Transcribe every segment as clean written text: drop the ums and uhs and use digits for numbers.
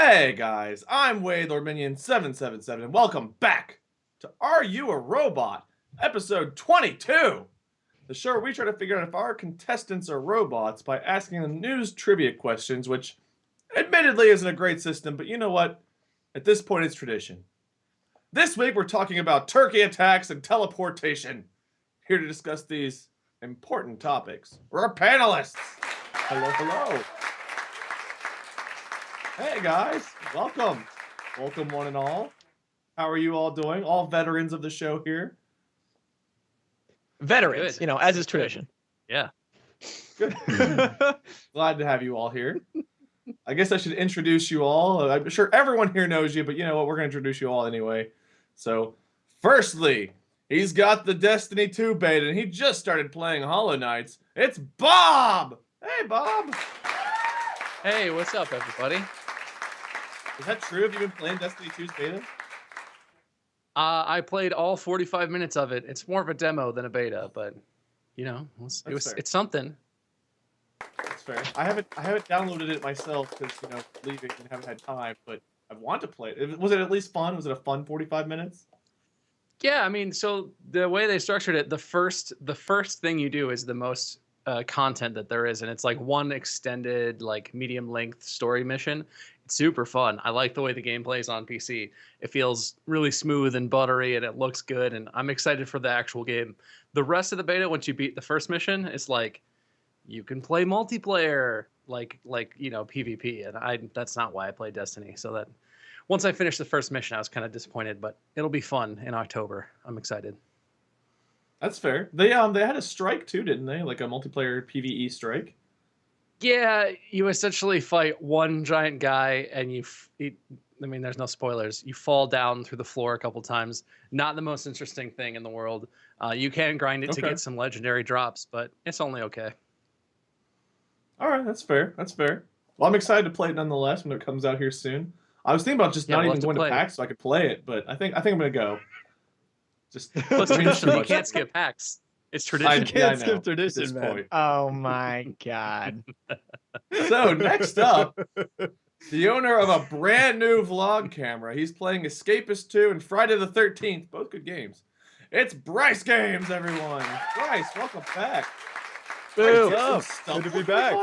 Hey guys, I'm LordMinion777 and welcome back to Are You a Robot? Episode 22. The show where we try to figure out if our contestants are robots by asking them news trivia questions, which admittedly isn't a great system, but you know what? At this point, it's tradition. This week, we're talking about turkey attacks and teleportation. Here to discuss these important topics are our panelists. Hello, hello. Hey guys, welcome. Welcome one and all. How are you all doing? All veterans of the show here. Veterans, you know, as is tradition. Yeah. Good. Glad to have you all here. I guess I should introduce you all. I'm sure everyone here knows you, but you know what? We're going to introduce you all anyway. So, firstly, he's got the Destiny 2 beta, and he just started playing Hollow Knights. It's Bob! Hey, Bob! Hey, what's up, everybody? Is that true? Have you been playing Destiny 2's beta? I played all 45 minutes of it. It's more of a demo than a beta, but you know, it's something. That's fair. I haven't downloaded it myself because leaving and haven't had time, but I want to play it. Was it at least fun? Was it a fun 45 minutes? Yeah, I mean, so the way they structured it, the first thing you do is the most content that there is, and it's like one extended, like medium length story mission. It's super fun. I like the way the game plays on PC. It feels really smooth and buttery, and it looks good. And I'm excited for the actual game. The rest of the beta, once you beat the first mission, it's like you can play multiplayer, like PvP. And that's not why I play Destiny. So that once I finished the first mission, I was kind of disappointed, but it'll be fun in October. I'm excited. That's fair. They had a strike too, didn't they? Like a multiplayer PvE strike. Yeah, you essentially fight one giant guy, and I mean, there's no spoilers. You fall down through the floor a couple times. Not the most interesting thing in the world. You can grind it to get some legendary drops, but it's only okay. All right, that's fair. That's fair. Well, I'm excited to play it nonetheless when it comes out here soon. I was thinking about just not even going to PAX so I could play it, but I think I'm gonna go. Just it's tradition. You can't skip PAX. It's tradition. You can't skip tradition, man. Point. Oh my god. So next up, the owner of a brand new vlog camera. He's playing Escapist 2 and Friday the 13th. Both good games. It's Bryce Games, everyone. Bryce, welcome back. Good to be back.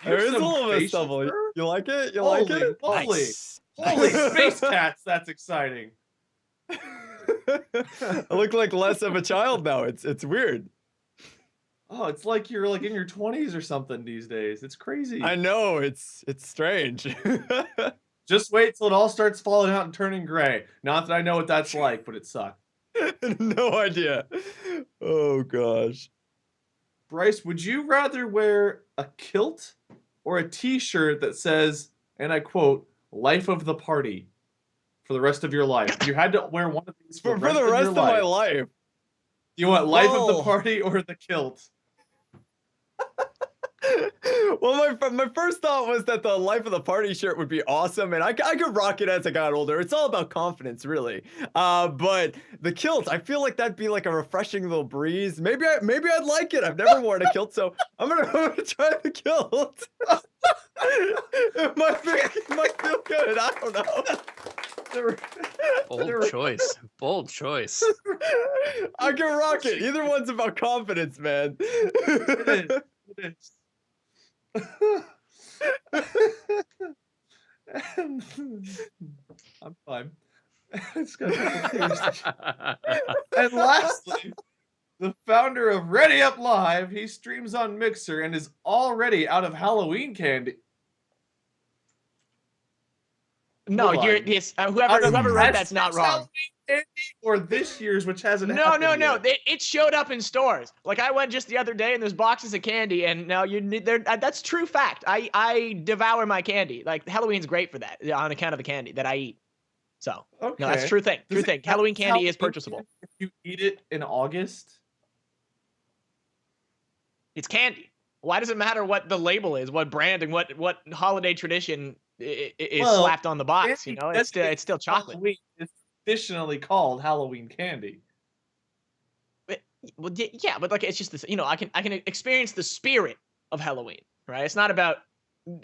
There is a little bit of stubble. You like it? You like it? Holy space cats! That's exciting. I look like less of a child now. It's weird. Oh, it's like you're like in your 20s or something these days. It's crazy. I know, it's strange. Just wait till it all starts falling out and turning gray. Not that I know what that's like, but it sucks. No idea. Oh gosh. Bryce, would you rather wear a kilt or a t-shirt that says, and I quote, "Life of the party" for the rest of your life? You had to wear one of these for the rest of my life. You want life of the party or the kilt? Well, my first thought was that the life of the party shirt would be awesome, and I could rock it as I got older. It's all about confidence, really. But the kilt, I feel like that'd be like a refreshing little breeze. Maybe I'd like it. I've never worn a kilt, so I'm gonna try the kilt. It might feel good. I don't know. Bold choice. Bold choice. I can rock it. Either one's about confidence, man. It is. I'm fine. And lastly, the founder of Ready Up Live, he streams on Mixer and is already out of Halloween candy. No, whoever wrote that's not wrong. Halloween candy or this year's, which hasn't No. happened yet. It showed up in stores. Like I went just the other day and there's boxes of candy, and now that's true fact. I devour my candy. Like Halloween's great for that on account of the candy that I eat. So no, that's a true thing. True thing. Halloween candy is purchasable. If you eat it in August, it's candy. Why does it matter what the label is, what brand, and what holiday tradition is slapped on the box? You know, it's still chocolate. Halloween is traditionally called Halloween candy. Well, yeah, but like it's just this. You know, I can experience the spirit of Halloween, right? It's not about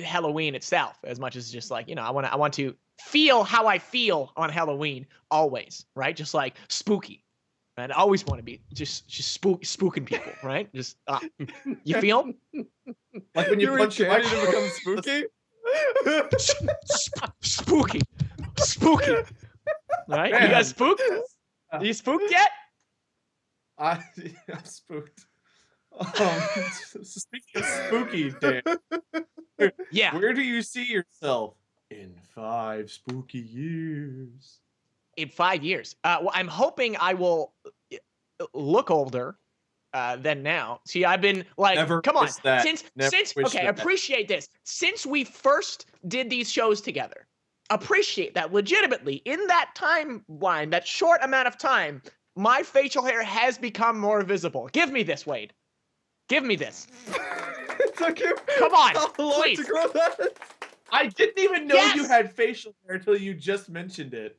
Halloween itself as much as just like, I want to feel how I feel on Halloween always, right? Just like spooky. And I always want to be just spooking people, right? Just you feel Like when you punch your candy mic to become spooky. spooky, right? Man. You guys spooked? You spooked yet? I'm spooked. Speaking of spooky, Dan, Yeah. where do you see yourself in 5 spooky years? In 5 years. Well, I'm hoping I will look older than now. See, I've been like, Never come on, wish that. since Never wish okay, that. appreciate this. Since we first did these shows together, appreciate that. Legitimately, in that timeline, that short amount of time, my facial hair has become more visible. Give me this, Wade. Give me this. It took you Come on, how long please. to grow that? I didn't even know you Yes! had facial hair until you just mentioned it.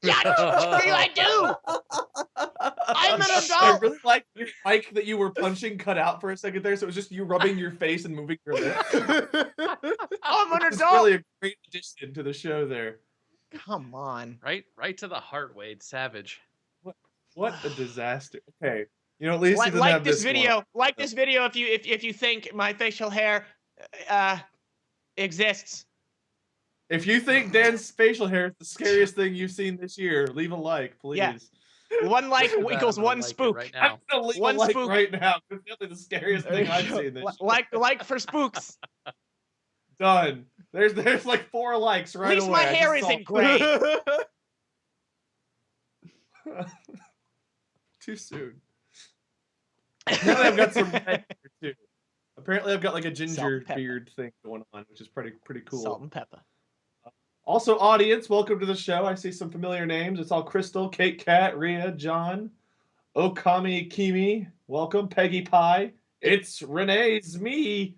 Yeah, I do. I'm an I adult. really like your mic that you were punching cut out for a second there, so it was just you rubbing your face and moving your lips. I'm an It's adult. really a great addition to the show there. Come on. Right to the heart, Wade. Savage. What a disaster. Okay, at least you didn't Like have this this video. one. Like this video if you think my facial hair exists. If you think Dan's facial hair is the scariest thing you've seen this year, leave a like, please. Yeah. One like Look at that, equals I'm gonna one like it spook. right I'm now. gonna leave One a like spook. right now. It's definitely the scariest There thing you I've go. seen this year. Like for spooks. Done. There's like 4 likes At right least away. my I hair just saw- isn't gray. Too soon. Apparently I've got some red hair too. Apparently I've got like a Salt ginger and pepper. beard thing going on, which is pretty cool. Salt and pepper. Also, audience, welcome to the show. I see some familiar names. It's all Crystal, Kate Cat, Rhea, John, Okami Kimi. Welcome, Peggy Pie. It's Renee's me.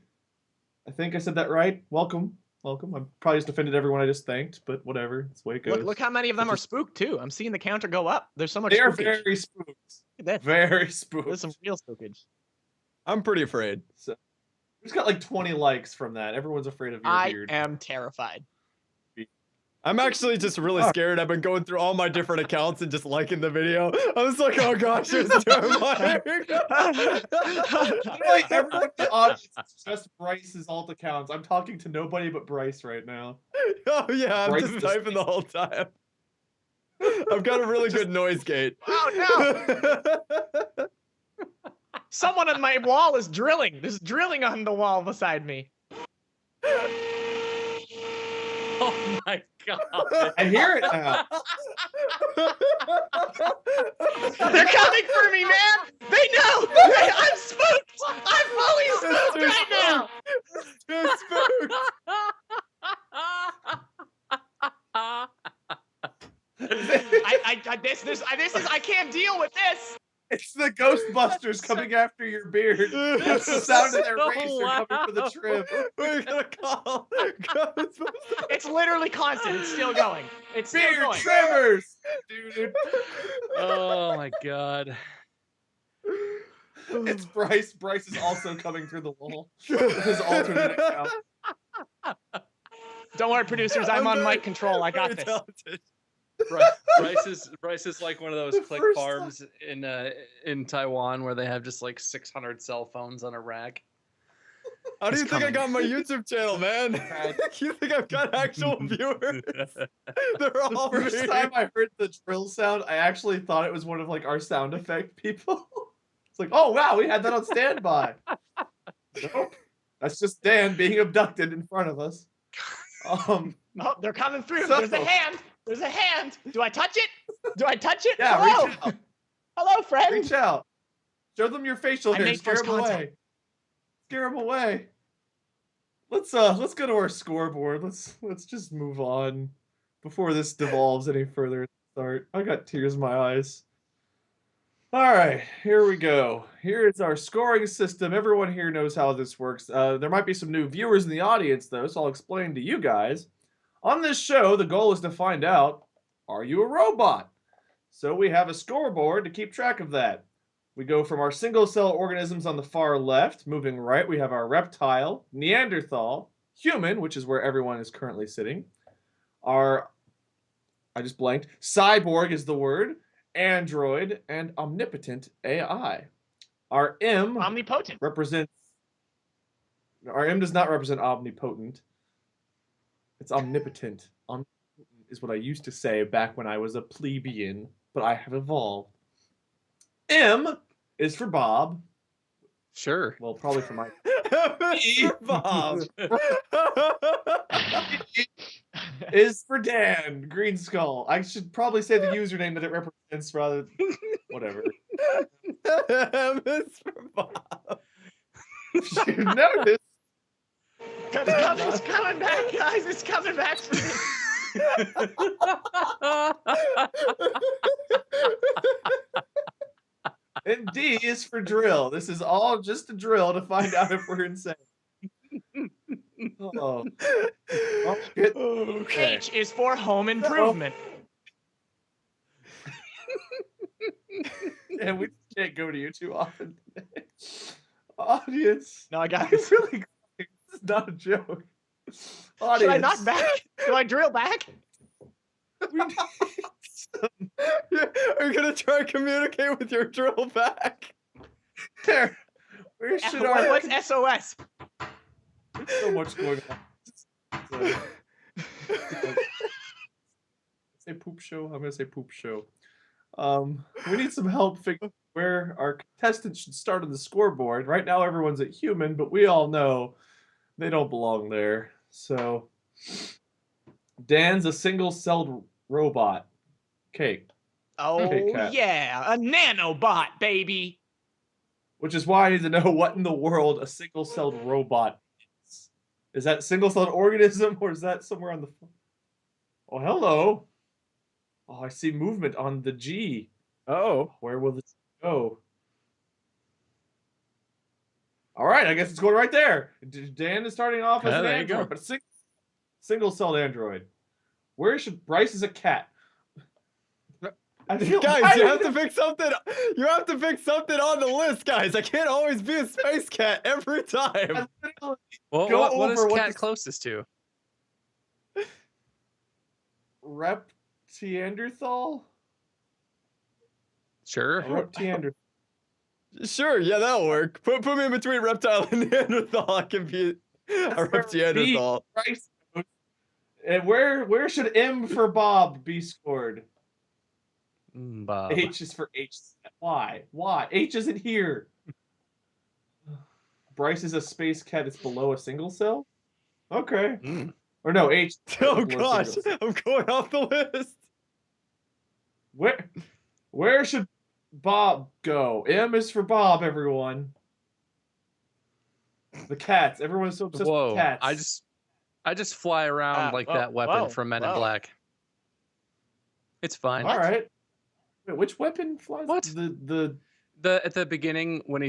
I think I said that right. Welcome. I probably just offended everyone I just thanked, but whatever. It's the way it goes. Look how many of them are spooked too. I'm seeing the counter go up. There's so much They are spookage. very spooked. Look at that. Very spooked. There's some real spookage. I'm pretty afraid. So, we just got like 20 likes from that. Everyone's afraid of your I beard. am terrified. I'm actually just really scared. I've been going through all my different accounts and just liking the video. I was like, oh gosh, it's terrifying. Literally everyone in the audience is just Bryce's alt accounts. I'm talking to nobody but Bryce right now. Oh yeah, I'm Bryce just is- typing the whole time. I've got a really good noise gate. Oh no! Someone on my wall is drilling. There's drilling on the wall beside me. Oh my god. I hear it now. They're coming for me, man! They know! I'm spooked! I'm fully spooked right now! Too spooked. I can't deal with this! It's the Ghostbusters coming after your beard. That's the sound of their So razor coming for the trim. We're gonna call Ghostbusters. It's literally constant. It's still going. It's still Beard going. trimmers! Dude, Oh my god. it's Bryce. Bryce is also coming through the wall with his alternate account. Don't worry, producers. I'm on mic control. I got very this. talented. Bryce is like one of those The click first farms in Taiwan where they have just like 600 cell phones on a rack. How do you It's think I coming. got my YouTube channel, man? You think I've got actual viewers? They're all The first me. time I heard the drill sound, I actually thought it was one of like our sound effect people. It's like, oh wow, we had that on standby. Nope. That's just Dan being abducted in front of us. Oh, they're coming through. So- There's a hand. There's a hand. Do I touch it? Do I touch it? Yeah, Hello. reach out. Hello, friend. Reach out. Show them your facial I hair. made Scare first them away. contact. Scare them away. Let's go to our scoreboard. Let's just move on before this devolves any further. Start. I got tears in my eyes. All right, here we go. Here is our scoring system. Everyone here knows how this works. There might be some new viewers in the audience, though, so I'll explain to you guys. On this show, the goal is to find out, are you a robot? So we have a scoreboard to keep track of that. We go from our single-cell organisms on the far left. Moving right, we have our reptile, Neanderthal, human, which is where everyone is currently sitting. Our, I just blanked. Cyborg is the word. Android and omnipotent AI. Our M Omnipotent. represents. Our M does not represent omnipotent. It's omnipotent. Omnipotent is what I used to say back when I was a plebeian, but I have evolved. M is for Bob. Sure. Well, probably for my. Mr. Bob. Is for Dan. Greenskull. I should probably say the username that it represents rather than whatever. Mr. Bob. You noticed. It's coming back, guys. It's coming back for me. And D is for drill. This is all just a drill to find out if we're insane. Oh. Okay. H is for home improvement. And we can't go to you too often today. Audience. No, I got I'm this. really. This is not a joke. Audience. Should I not back? Do I drill back? We need some- Are you gonna try and communicate with your drill back? There. Where should our? What's SOS? There's so much going on. Say poop show. I'm gonna say poop show. We need some help figuring where our contestants should start on the scoreboard. Right now, everyone's at human, but we all know they don't belong there. So, Dan's a single-celled robot. Cake. Oh Okay, Kat. yeah, a nanobot, baby. Which is why I need to know what in the world a single-celled robot is. Is that single-celled organism or is that somewhere on the... Oh, hello. Oh, I see movement on the G. Oh. Where will this go? All right, I guess it's going right there. Dan is starting off as Yeah, an there you go. android, but a single-celled android. Where should... Bryce is a cat. Guys, you have to pick something. You have to pick something on the list, guys. I can't always be a space cat every time. Well, Go what is over what cat the- closest to? Reptianderthal? Sure. Reptiander. Sure, yeah, that'll work. Put me in between reptile and Neanderthal. I can be a Reptianderthal. Bryce goes. And where should M for Bob be scored? Bob. H is for H. Why? Why? H isn't here. Bryce is a space cat. It's below a single cell? Okay. Mm. Or no, H. Oh below gosh, single cell. I'm going off the list. Where should Bob go? M is for Bob, everyone. The cats. Everyone's so obsessed Whoa! with cats. I just fly around like that weapon from Men in Black. It's fine. All right. Wait, which weapon flies? What? The At the beginning when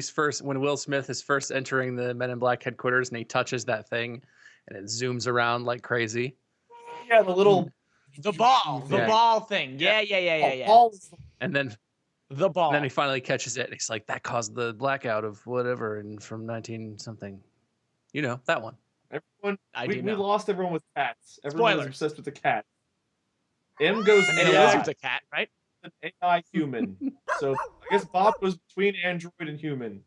Will Smith is first entering the Men in Black headquarters and he touches that thing and it zooms around like crazy. yeah, the little The ball thing. Yeah. ball. And then The ball. and then he finally catches it and he's like, that caused the blackout of whatever and from 19 something. You know, that one. Everyone, I we do know. lost everyone with cats. Everyone was Spoilers. obsessed with the cat. M goes And then a AI. lizard's a cat, right? An AI human. So I guess Bob goes between android and human.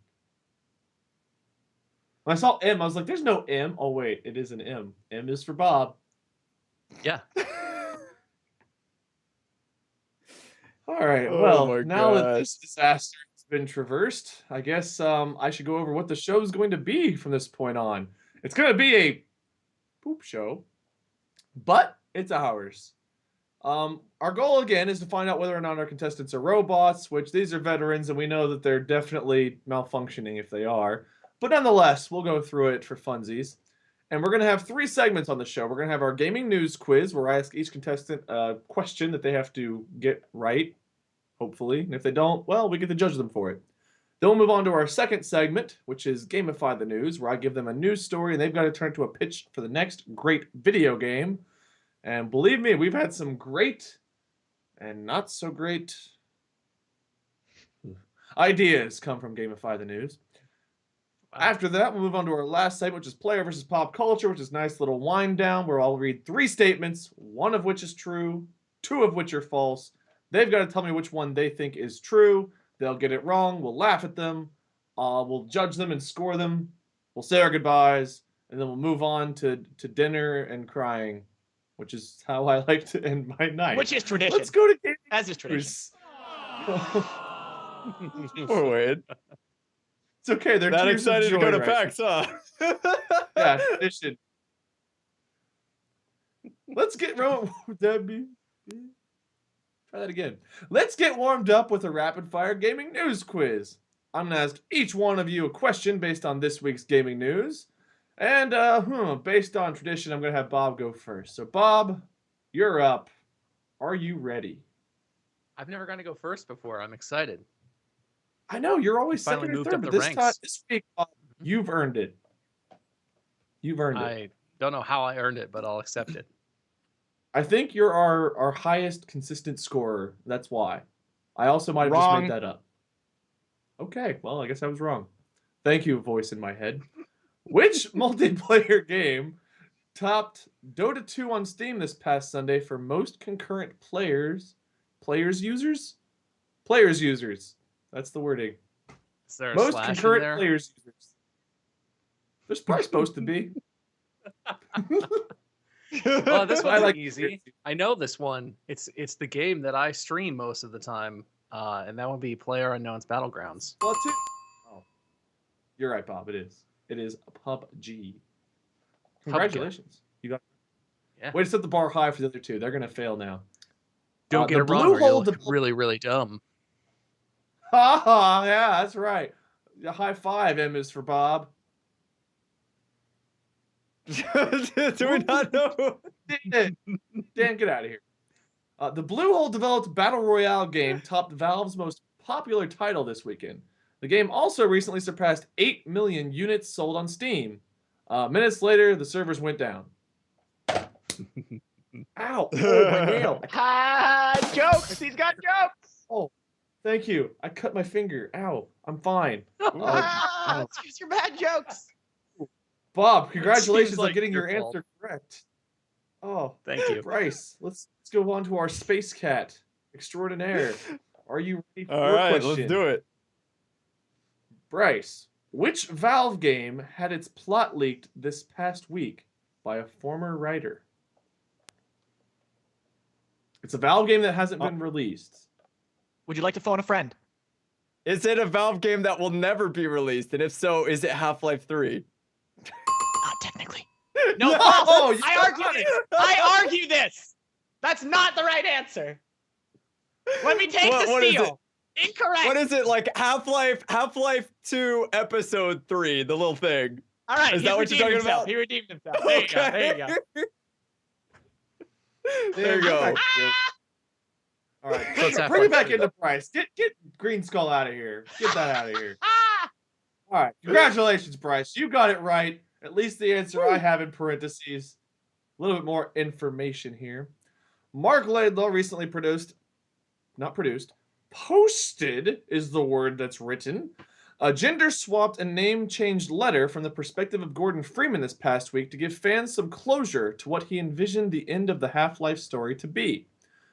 When I saw M, I was like, "There's no M." Oh wait, it is an M. M is for Bob. Yeah. All right. Oh Well, my now that gosh. this disaster has been traversed, I guess I should go over what the show is going to be from this point on. It's going to be a poop show, but it's ours. Our goal again is to find out whether or not our contestants are robots, which these are veterans, and we know that they're definitely malfunctioning if they are. But nonetheless, we'll go through it for funsies. And we're going to have 3 segments on the show. We're going to have our gaming news quiz, where I ask each contestant a question that they have to get right, hopefully. And if they don't, well, we get to judge them for it. Then we'll move on to our second segment, which is Gamify the News, where I give them a news story, and they've got to turn it to a pitch for the next great video game. And believe me, we've had some great and not so great ideas come from Gamify the News. After that, we'll move on to our last segment, which is player versus pop culture, which is a nice little wind down where I'll read 3 statements, 1 of which is true, 2 of which are false. They've got to tell me which one they think is true. They'll get it wrong. We'll laugh at them. We'll judge them and score them. We'll say our goodbyes, and then we'll move on to dinner and crying, which is how I like to end my night. Which is tradition. Let's go to gaming As is tradition. news. Poor Wade. It's okay. They're That tears of excited to go joy to right PAX, huh? Yeah, tradition. Let's get Debbie. Try that again. Let's get warmed up with a rapid fire gaming news quiz. I'm gonna ask each one of you a question based on this week's gaming news, and based on tradition, I'm gonna have Bob go first. So Bob, you're up. Are you ready? I've never gotten to go first before. I'm excited. I know you're always Finally second or moved third, up but the this ranks. week, Bob, you've earned it. You've earned it. I don't know how I earned it, but I'll accept it. I think you're our highest consistent scorer. That's why. I also might have just Wrong. made that up. Okay, well, I guess I was wrong. Thank you, voice in my head. Which multiplayer game topped Dota 2 on Steam this past Sunday for most concurrent players? Players users? Players users. That's the wording. Is there a Most slash in concurrent there? players users. There's probably supposed to be. Well, this I one's like easy. I know this one. It's the game that I stream most of the time, and that would be PlayerUnknown's Battlegrounds. Well, too. Oh, you're right, Bob. It is. It is PUBG. Congratulations. You got. Yeah. Way to set the bar high for the other two. They're gonna fail now. Don't get the it wrong, blue or you hole look developed- really, really dumb. Ha yeah, that's right. The high five M is for Bob. Do we not know? Dan, get out of here. The Blue Hole developed Battle Royale game topped Valve's most popular title this weekend. The game also recently surpassed 8 million units sold on Steam. Minutes later, the servers went down. Ow! Oh, my nail. Jokes. He's got jokes. Oh, thank you. I cut my finger. Ow! I'm fine. It's because you're bad jokes. Bob, congratulations on like getting your your fault. answer correct. Oh, Thank you. Bryce, let's go on to our space cat extraordinaire. Are you ready for All your right, question? let's do it. Bryce, which Valve game had its plot leaked this past week by a former writer? It's a Valve game that hasn't been released. Would you like to phone a friend? Is it a Valve game that will never be released? And if so, is it Half-Life 3? Not technically. No, No, false. you I got argue it. this. I argue this. That's not the right answer. Let me take the What is steal. Incorrect. What is it, like Half-Life 2 Episode 3, the little thing? All right. Is He's that what you're redeemed talking himself. about? He redeemed himself. There you go. There you go. There you go. All right, So it's bring it Half-Life back 3. into Bryce. Get Greenskull out of here. Get that out of here. Ah! All right, congratulations, Bryce. You got it right. At least the answer I have in parentheses. A little bit more information here. Mark Laidlaw recently posted is the word that's written, a gender-swapped and name-changed letter from the perspective of Gordon Freeman this past week to give fans some closure to what he envisioned the end of the Half-Life story to be.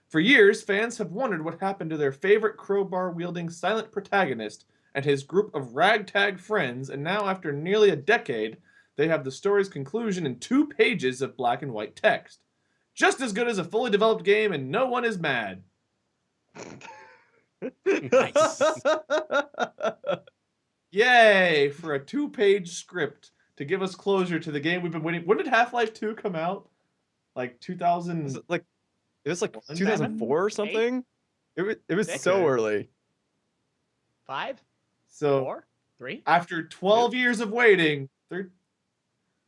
For years, fans have wondered what happened to their favorite crowbar-wielding silent protagonist and his group of ragtag friends, and now after nearly a decade, they have the story's conclusion in 2 pages of black and white text. Just as good as a fully developed game, and no one is mad. Yay for a 2-page script to give us closure to the game we've been waiting. When did Half-Life 2 come out? Like 2000? Was it like 2004 7? or something? It was Six? so early. 5, So 4, 3. after 12 years of waiting,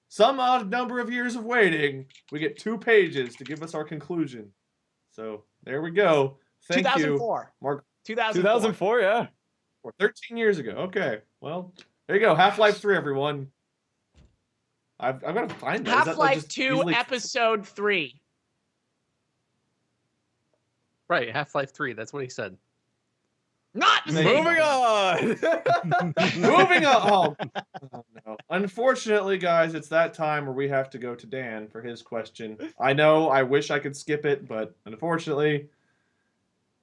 some odd number of years of waiting, we get 2 pages to give us our conclusion. So there we go. Thank you, 2004. Mark. 2004, yeah. 13 years ago. Okay. Well, there you go. Half-Life 3, everyone. I've got to find that. Is that, Half-Life just 2, easily- Episode 3. Right, Half-Life 3. That's what he said. Not the Maybe. same. Moving on. Moving on. Oh, no. Unfortunately, guys, it's that time where we have to go to Dan for his question. I know, I wish I could skip it, but unfortunately,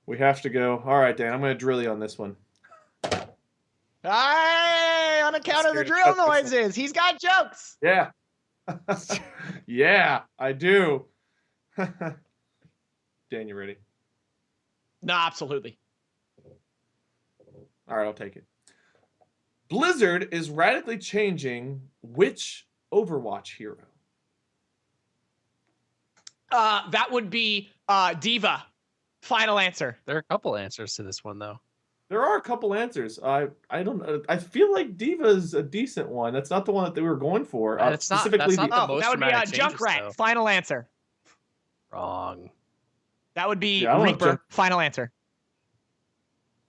we have to go. All right, Dan, I'm going to drill you on this one. Hey, on account of the Scared drill of this one. noises, he's got jokes. Yeah. Yeah, I do. Dan, you ready? No, absolutely. All right, I'll take it. Blizzard is radically changing which Overwatch hero? That would be Diva. Final answer. There are a couple answers to this one though. There are a couple answers. I don't. I feel like Diva's a decent one. That's not the one that they were going for. That's not- Specifically, that's not the, the most That would be dramatic changes, Junkrat. though. Final answer. Wrong. That would be Yeah, I want Reaper. Junk- Final answer.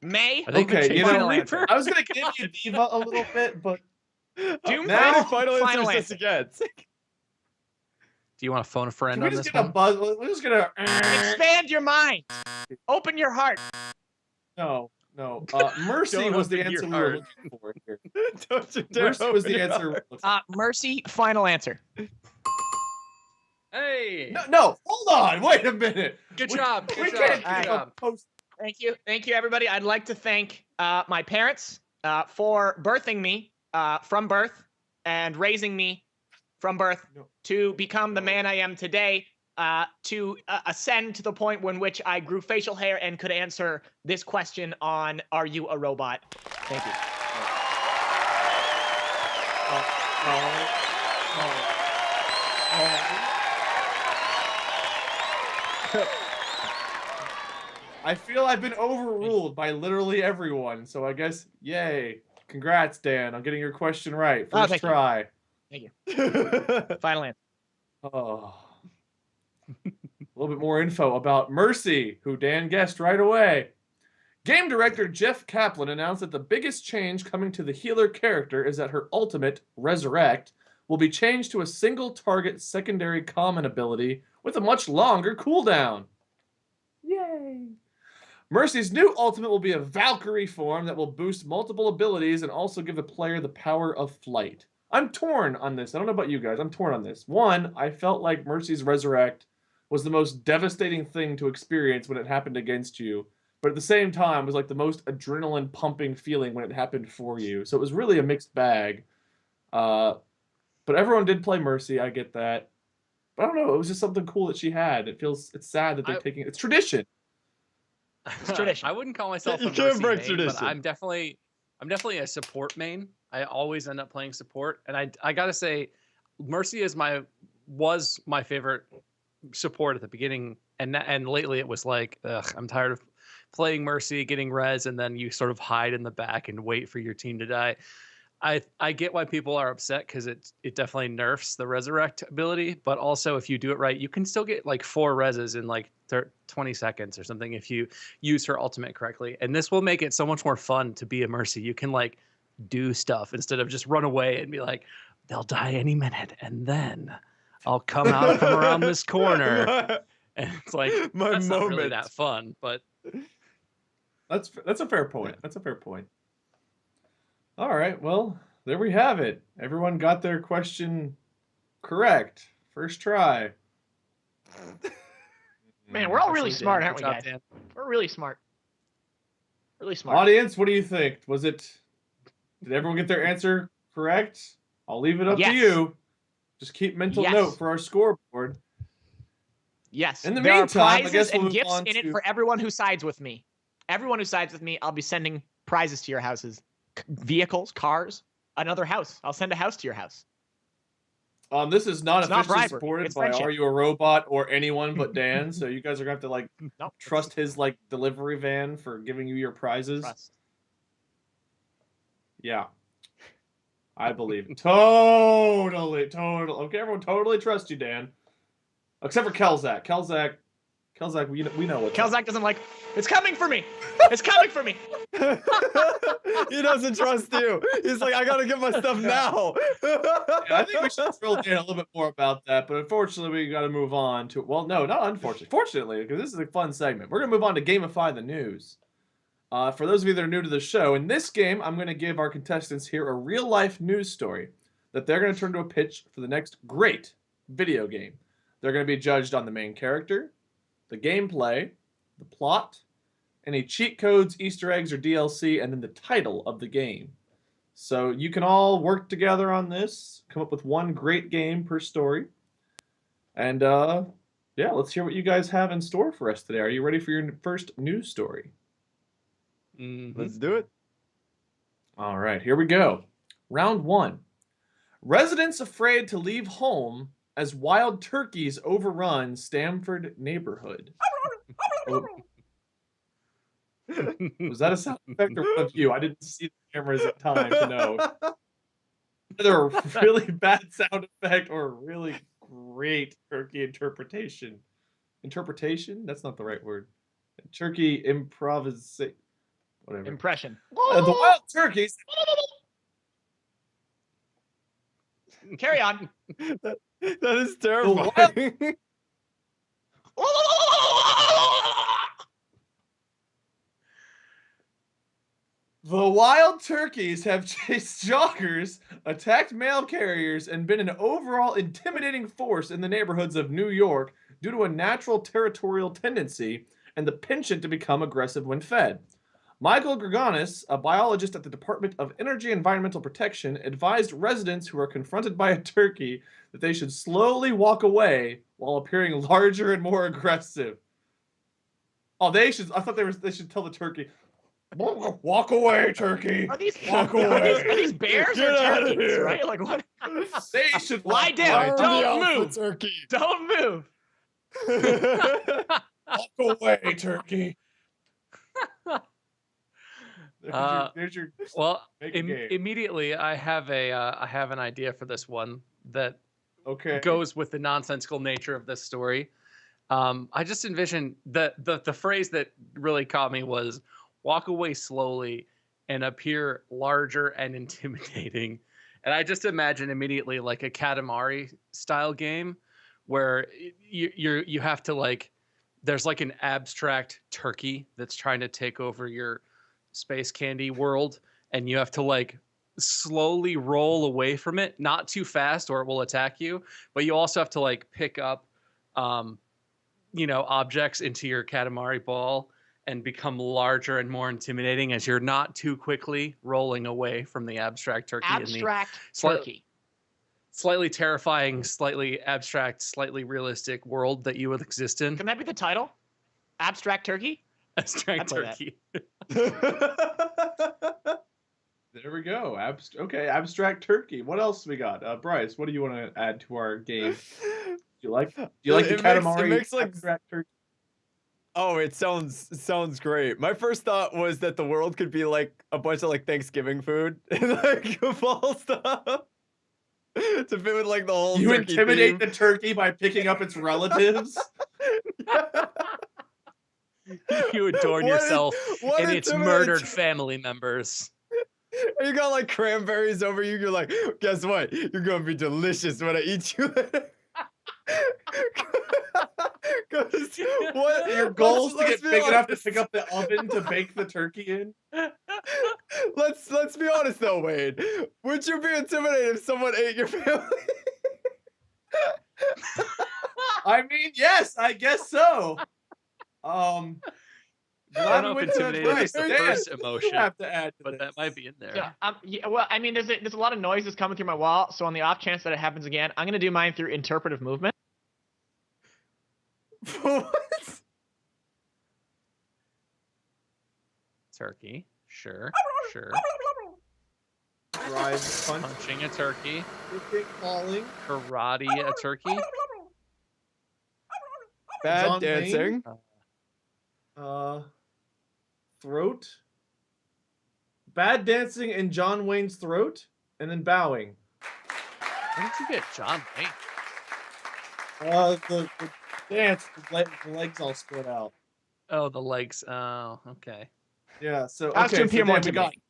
May. I think Okay, they you changed know, the Reaper. I was gonna give you Diva a little bit, but Doom now- Patrol, Final final answer just again. Do you want to phone a friend can we on just this get a one? buzz? We're just gonna. Expand your mind. Open your heart. No. Mercy Don't was the open your answer we were heart. looking for here. Don't you dare Mercy was open the your answer. heart. Mercy. Final answer. Hey, No, hold on. Wait a minute. good We- job. We Good can't job. Good keep a job. post. Thank you, everybody. I'd like to thank my parents for birthing me from birth and raising me from birth to become the man I am today. To ascend to the point in which I grew facial hair and could answer this question on "Are you a robot?" Thank you. I feel I've been overruled by literally everyone, so I guess, yay. Congrats, Dan, on getting your question right. Oh, First thank you. try. Final answer. Oh. A little bit more info about Mercy, who Dan guessed right away. Game director Jeff Kaplan announced that the biggest change coming to the healer character is that her ultimate, Resurrect, will be changed to a single target secondary common ability with a much longer cooldown. Yay! Mercy's new ultimate will be a Valkyrie form that will boost multiple abilities and also give the player the power of flight. I'm torn on this. I don't know about you guys. I'm torn on this. One, I felt like Mercy's Resurrect was the most devastating thing to experience when it happened against you. But at the same time, it was like the most adrenaline pumping feeling when it happened for you. So it was really a mixed bag. But everyone did play Mercy. I get that. But I don't know. It was just something cool that she had. It's sad that they're taking it's tradition. It's tradition. I wouldn't call myself You a can't Mercy break main, tradition. but I'm definitely a support main. I always end up playing support, and I gotta say, Mercy was my favorite support at the beginning, and lately it was like, ugh, I'm tired of playing Mercy, getting res, and then you sort of hide in the back and wait for your team to die. I get why people are upset because it definitely nerfs the resurrect ability, but also if you do it right, you can still get like 4 reses in like 20 seconds or something if you use her ultimate correctly. And this will make it so much more fun to be a Mercy. You can like do stuff instead of just run away and be like, they'll die any minute, and then I'll come out from around this corner. And it's like, My that's not really moment. that fun, but That's a fair point. That's a fair point. All right, well, there we have it. Everyone got their question correct. First try. Man, we're all really Awesome, smart, Dan. aren't we, Good job, guys? Dan. We're really smart. Really smart. Audience, what do you think? Did everyone get their answer correct? I'll leave it up to Yes. you. Just keep mental Yes. note for our scoreboard. Yes. In the there meantime, are I prizes guess we'll and move gifts on in it to- for everyone who sides with me. Everyone who sides with me, I'll be sending prizes to your houses. Vehicles, cars, another house. I'll send a house to your house. This is not It's not officially bribery, supported it's by friendship. Are You a Robot or anyone but Dan, so you guys are gonna have to like Nope. trust his like delivery van for giving you your prizes. Trust. Yeah. I believe. Totally. Okay, everyone totally trusts you, Dan. Except for Kelzak. Kelzak, we know what's up. Kelzak doesn't like. It's coming for me. It's coming for me. He doesn't trust you. He's like, I gotta get my stuff now. Yeah, I think we should drill Dan a little bit more about that, but unfortunately, we got to move on to. Well, no, not unfortunately. Fortunately, because this is a fun segment. We're gonna move on to Gamify the News. For those of you that are new to the show, in this game, I'm going to give our contestants here a real-life news story that they're going to turn to a pitch for the next great video game. They're going to be judged on the main character, the gameplay, the plot, any cheat codes, Easter eggs, or DLC, and then the title of the game. So you can all work together on this, come up with one great game per story. And yeah, let's hear what you guys have in store for us today. Are you ready for your first news story? Let's do it. All right, here we go. Round 1. Residents afraid to leave home as wild turkeys overrun Stamford neighborhood. Was that a sound effect or one of you? I didn't see the cameras in time to know. Either a really bad sound effect or a really great turkey interpretation. Interpretation? That's not the right word. Turkey improvisation. Whatever. Impression. The wild turkeys. Carry on. That is terrifying. The wild turkeys have chased joggers, attacked mail carriers, and been an overall intimidating force in the neighborhoods of New York due to a natural territorial tendency and the penchant to become aggressive when fed. Michael Gregonis, a biologist at the Department of Energy and Environmental Protection, advised residents who are confronted by a turkey that they should slowly walk away while appearing larger and more aggressive. Oh, they should. I thought they should tell the turkey, "Walk away, turkey. Walk away. Are these bears Get or out of turkeys? here. Right? Like what? They should Lie walk down. away. Don't move. Turkey. Don't move. Walk away, turkey." There's your Well, make a game. immediately I have an idea for this one that Okay. goes with the nonsensical nature of this story. I just envision the phrase that really caught me was "walk away slowly and appear larger and intimidating," and I just imagine immediately like a Katamari style game where you have to like there's like an abstract turkey that's trying to take over your space candy world, and you have to like slowly roll away from it, not too fast or it will attack you, but you also have to like pick up objects into your Katamari ball and become larger and more intimidating as you're not too quickly rolling away from the abstract turkey Abstract in the turkey. slightly terrifying, slightly abstract, slightly realistic world that you would exist in. Can that be the title? Abstract turkey? Abstract I'd play that. turkey. There we go. Abstract turkey. What else we got? Bryce, what do you want to add to our game? Do you like the Katamari it makes like abstract turkey? Oh, it sounds great. My first thought was that the world could be like a bunch of like Thanksgiving food and like fall stuff to fit with like the whole. You turkey intimidate theme. the turkey by picking up its relatives. You adorn yourself what and its intimidates- murdered family members. And you got like cranberries over you. You're like, guess what? You're gonna be delicious when I eat you. What Your goal is to let's get be big enough to honest. pick up the oven to bake the turkey in. Let's be honest though, Wade. Would you be intimidated if someone ate your family? I mean, yes, I guess so. I Glad don't know we if went to that intimidated is price. the Dan, first what do emotion, you have to add to but this? that might be in there. Yeah, well, I mean, there's a lot of noises coming through my wall, so on the off chance that it happens again, I'm gonna do mine through interpretive movement. What? Turkey. Sure. Drive, punch, Punching a turkey. kicking, falling. Karate a turkey. Bad John dancing. Throat. Bad dancing in John Wayne's throat, and then bowing. Where did you get John Wayne? The dance, the legs all split out. Oh, the legs. Oh, okay. Yeah, so Has to appear more Dan, we got intimidating.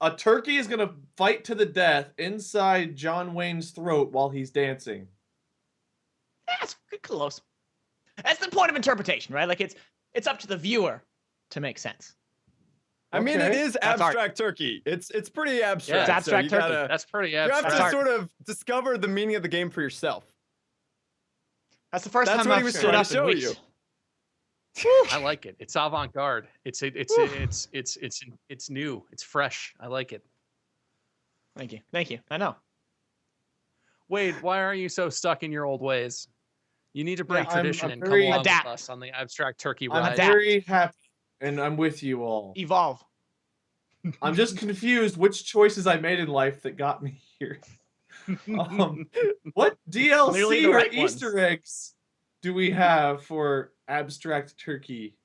a turkey is gonna fight to the death inside John Wayne's throat while he's dancing. That's close. That's the point of interpretation, right? Like it's up to the viewer to make sense. I mean, it Okay. is That's art. abstract turkey. It's pretty abstract. Yeah, It's so abstract you turkey. gotta- That's pretty You have abstract. to sort of discover the meaning of the game for yourself. That's the first That's time what he I've was stood trying to up in show weeks. you. I like it. It's avant-garde. It's new. It's fresh. I like it. Thank you. Thank you. I know. Wade, why are you so stuck in your old ways? You need to break I'm tradition and come very- along Adapt. with us on the abstract turkey I'm ride. very happy, and I'm with you all. Evolve. I'm just confused which choices I made in life that got me here. What Clearly DLC the or right Easter ones. eggs do we have for abstract turkey?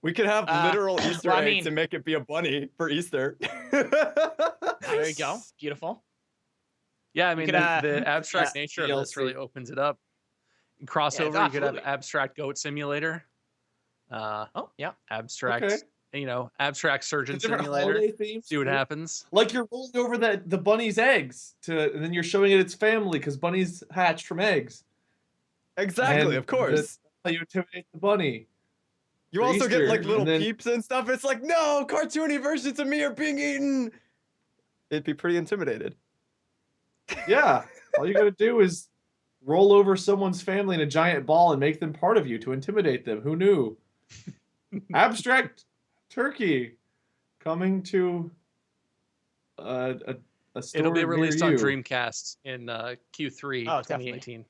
We could have literal Easter well, I eggs mean- and make it be a bunny for Easter. There you go. Beautiful. Yeah, I mean, could, the abstract nature of this DLC. really opens it up. Crossover, you could have absolutely. abstract goat simulator. Oh, yeah. Abstract, Okay. abstract The surgeon different simulator. holiday themes. See what too. happens. Like you're rolling over the bunny's eggs and then you're showing it its family because bunnies hatched from eggs. Exactly, And of course. that's how you intimidate the bunny. You for also get Easter, like little and then- peeps and stuff. It's like, no, cartoony versions of me are being eaten. It'd be pretty intimidated. Yeah. All you gotta do is roll over someone's family in a giant ball and make them part of you to intimidate them. Who knew? Abstract turkey coming to a store It'll be released near on you. Dreamcast in Q3 Oh, definitely. 2018.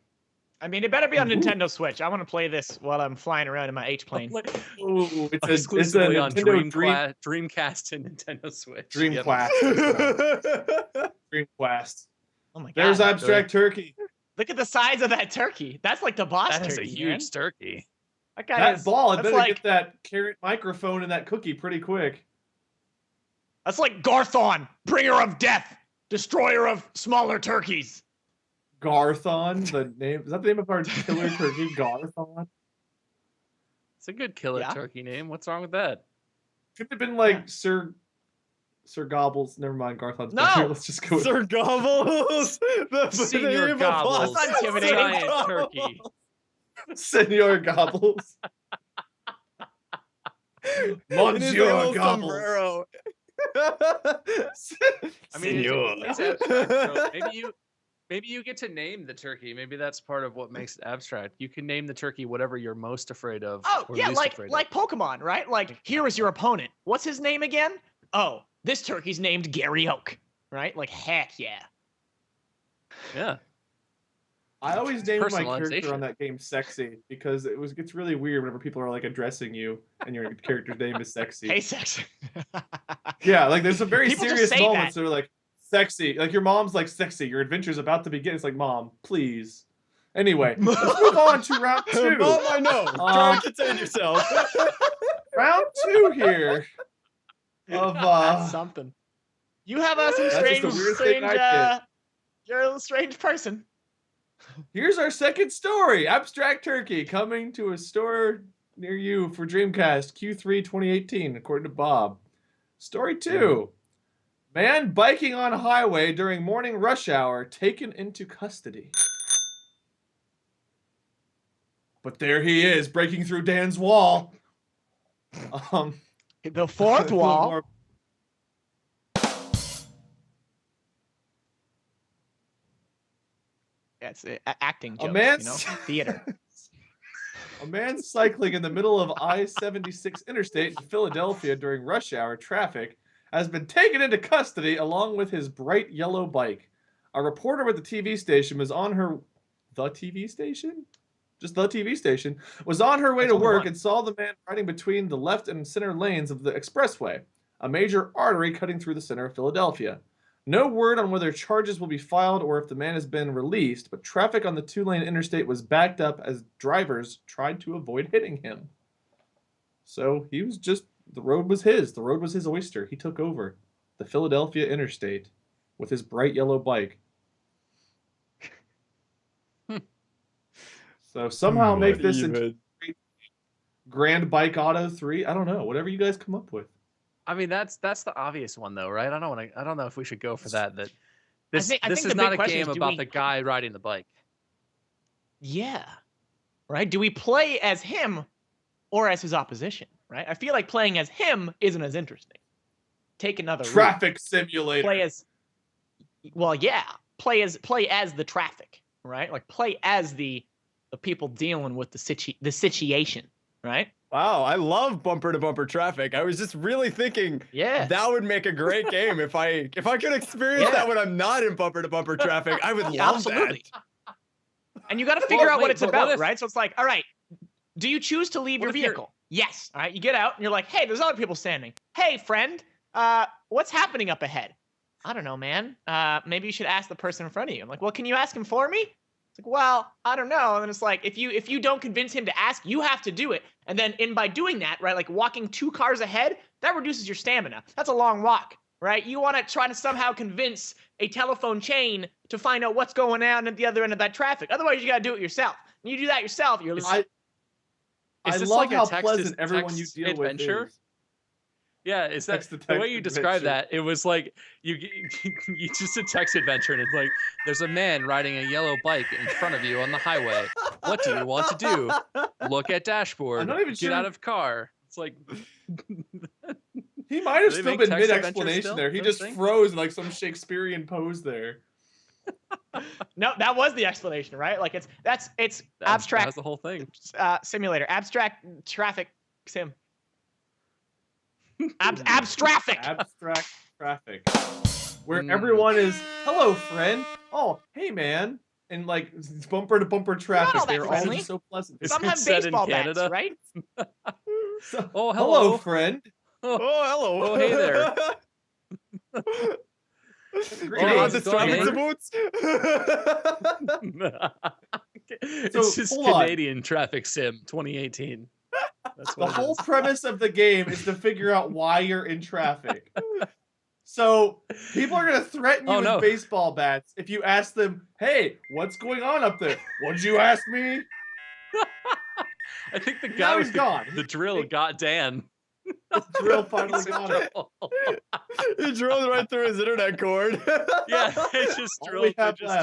I mean, it better be on Nintendo Switch. I want to play this while I'm flying around in my H-plane. Ooh, it's a Exclusively on Nintendo Dreamcast and Nintendo Switch. Yep. Dreamcast. Dreamcast. Oh my god. There's abstract turkey. Look at the size of that turkey. That's like the boss That is turkey. a huge man. turkey. That guy That is, ball, I that's better like, get that carrot microphone and that cookie pretty quick. That's like Garthon, bringer of death, destroyer of smaller turkeys. Garthon, the name is that the name of our killer turkey? Garthon. It's a good killer Yeah. turkey name. What's wrong with that? Could have been like Yeah. Sir Gobbles. Never mind, Garthon's No! better. Let's just go with Sir Gobbles, the Senior name of Gobbles. us. That's intimidating. Giant turkey. Senor Gobbles. In his Monsieur little Gobbles. sombrero. I mean, it's abstract, so maybe you get to name the turkey. Maybe that's part of what makes it abstract. You can name the turkey whatever you're most afraid of. Oh, or yeah, least like afraid like Pokemon, right? Like, here is your opponent. What's his name again? Oh, this turkey's named Gary Oak, right? Like, heck yeah. of. Yeah. I always named my character Personalization. on that game Sexy because gets really weird whenever people are like addressing you and your character's name is Sexy. Hey, sex. Yeah, like there's some very People just serious say moments that. that are like sexy. Like your mom's like sexy. Your adventure's about to begin. It's like, Mom, please. Anyway, let's move on to round two. Mom, I know. Try to contain yourself. Round two here. Of That's something. You have some That's just strange, the weirdest thing strange, I did. you're a little strange person. here's our second story. Abstract Turkey coming to a store near you for Dreamcast Q3 2018, according to Bob. Story 2. Man biking on highway during morning rush hour taken into custody. But there he is, breaking through Dan's wall. The fourth a little wall. more- Yeah, it's acting jokes, man's- you know, theater. A man cycling in the middle of I-76 interstate in Philadelphia during rush hour traffic has been taken into custody along with his bright yellow bike. A reporter with the TV station was on her... The TV station? Just the TV station. Was on her way That's to only work one. and saw the man riding between the left and center lanes of the expressway, a major artery cutting through the center of Philadelphia. No word on whether charges will be filed or if the man has been released, but traffic on the two-lane interstate was backed up as drivers tried to avoid hitting him. So he was just, the road was his. The road was his oyster. He took over the Philadelphia interstate with his bright yellow bike. So somehow make this into Grand Bike Auto 3. I don't know. Whatever you guys come up with. I mean, that's the obvious one, though, right? I don't know if we should go for that. That this I this think is the not big a question game is, do about we- the guy riding the bike. Yeah. Right? Do we play as him or as his opposition? right? I feel like playing as him isn't as interesting. Take another route. Traffic simulator. Play as, well, yeah, play as the traffic, right? Like play as the people dealing with the situation, right? Wow, I love bumper to bumper traffic. I was just really thinking that would make a great game if I could experience that when I'm not in bumper to bumper traffic. I would love Absolutely. that. And you got to figure out what it's about, if, right? So it's like, all right, do you choose to leave your vehicle? Yes. All right, you get out and you're like, hey, there's other people standing. Hey, friend, what's happening up ahead? I don't know, man. Maybe you should ask the person in front of you. I'm like, well, can you ask him for me? It's like, well, I don't know. And then it's like, if you don't convince him to ask, you have to do it. And then by doing that, right, like walking 2 cars ahead, that reduces your stamina. That's a long walk, right? You want to try to somehow convince a telephone chain to find out what's going on at the other end of that traffic. Otherwise, you got to do it yourself. When you do that yourself, you're losing. I love like how pleasant everyone you deal adventure? with is. Yeah, is that the way you describe that? It was like you just a text adventure, and it's like there's a man riding a yellow bike in front of you on the highway. What do you want to do? Look at dashboard. I'm not even Get out of car. It's like he might have still been mid-explanation there. He just froze in like some Shakespearean pose there. No, that was the explanation, right? Like it's abstract. That's the whole thing. Simulator, abstract traffic sim. Abstraffic. Abstract traffic. Where everyone is, hello, friend. Oh, hey, man. And like bumper to bumper traffic. They're all just so pleasant. Some have baseball bats, right? Oh, hello, friend. Oh, hello. Oh, hey there. Boots. It's just Canadian Traffic Sim 2018. That's the whole premise of the game is to figure out why you're in traffic. So people are going to threaten you with baseball bats if you ask them, hey, what's going on up there? What'd you ask me? I think the guy with the drill got Dan. The drill finally got it. He drilled right through his internet cord. Yeah, it just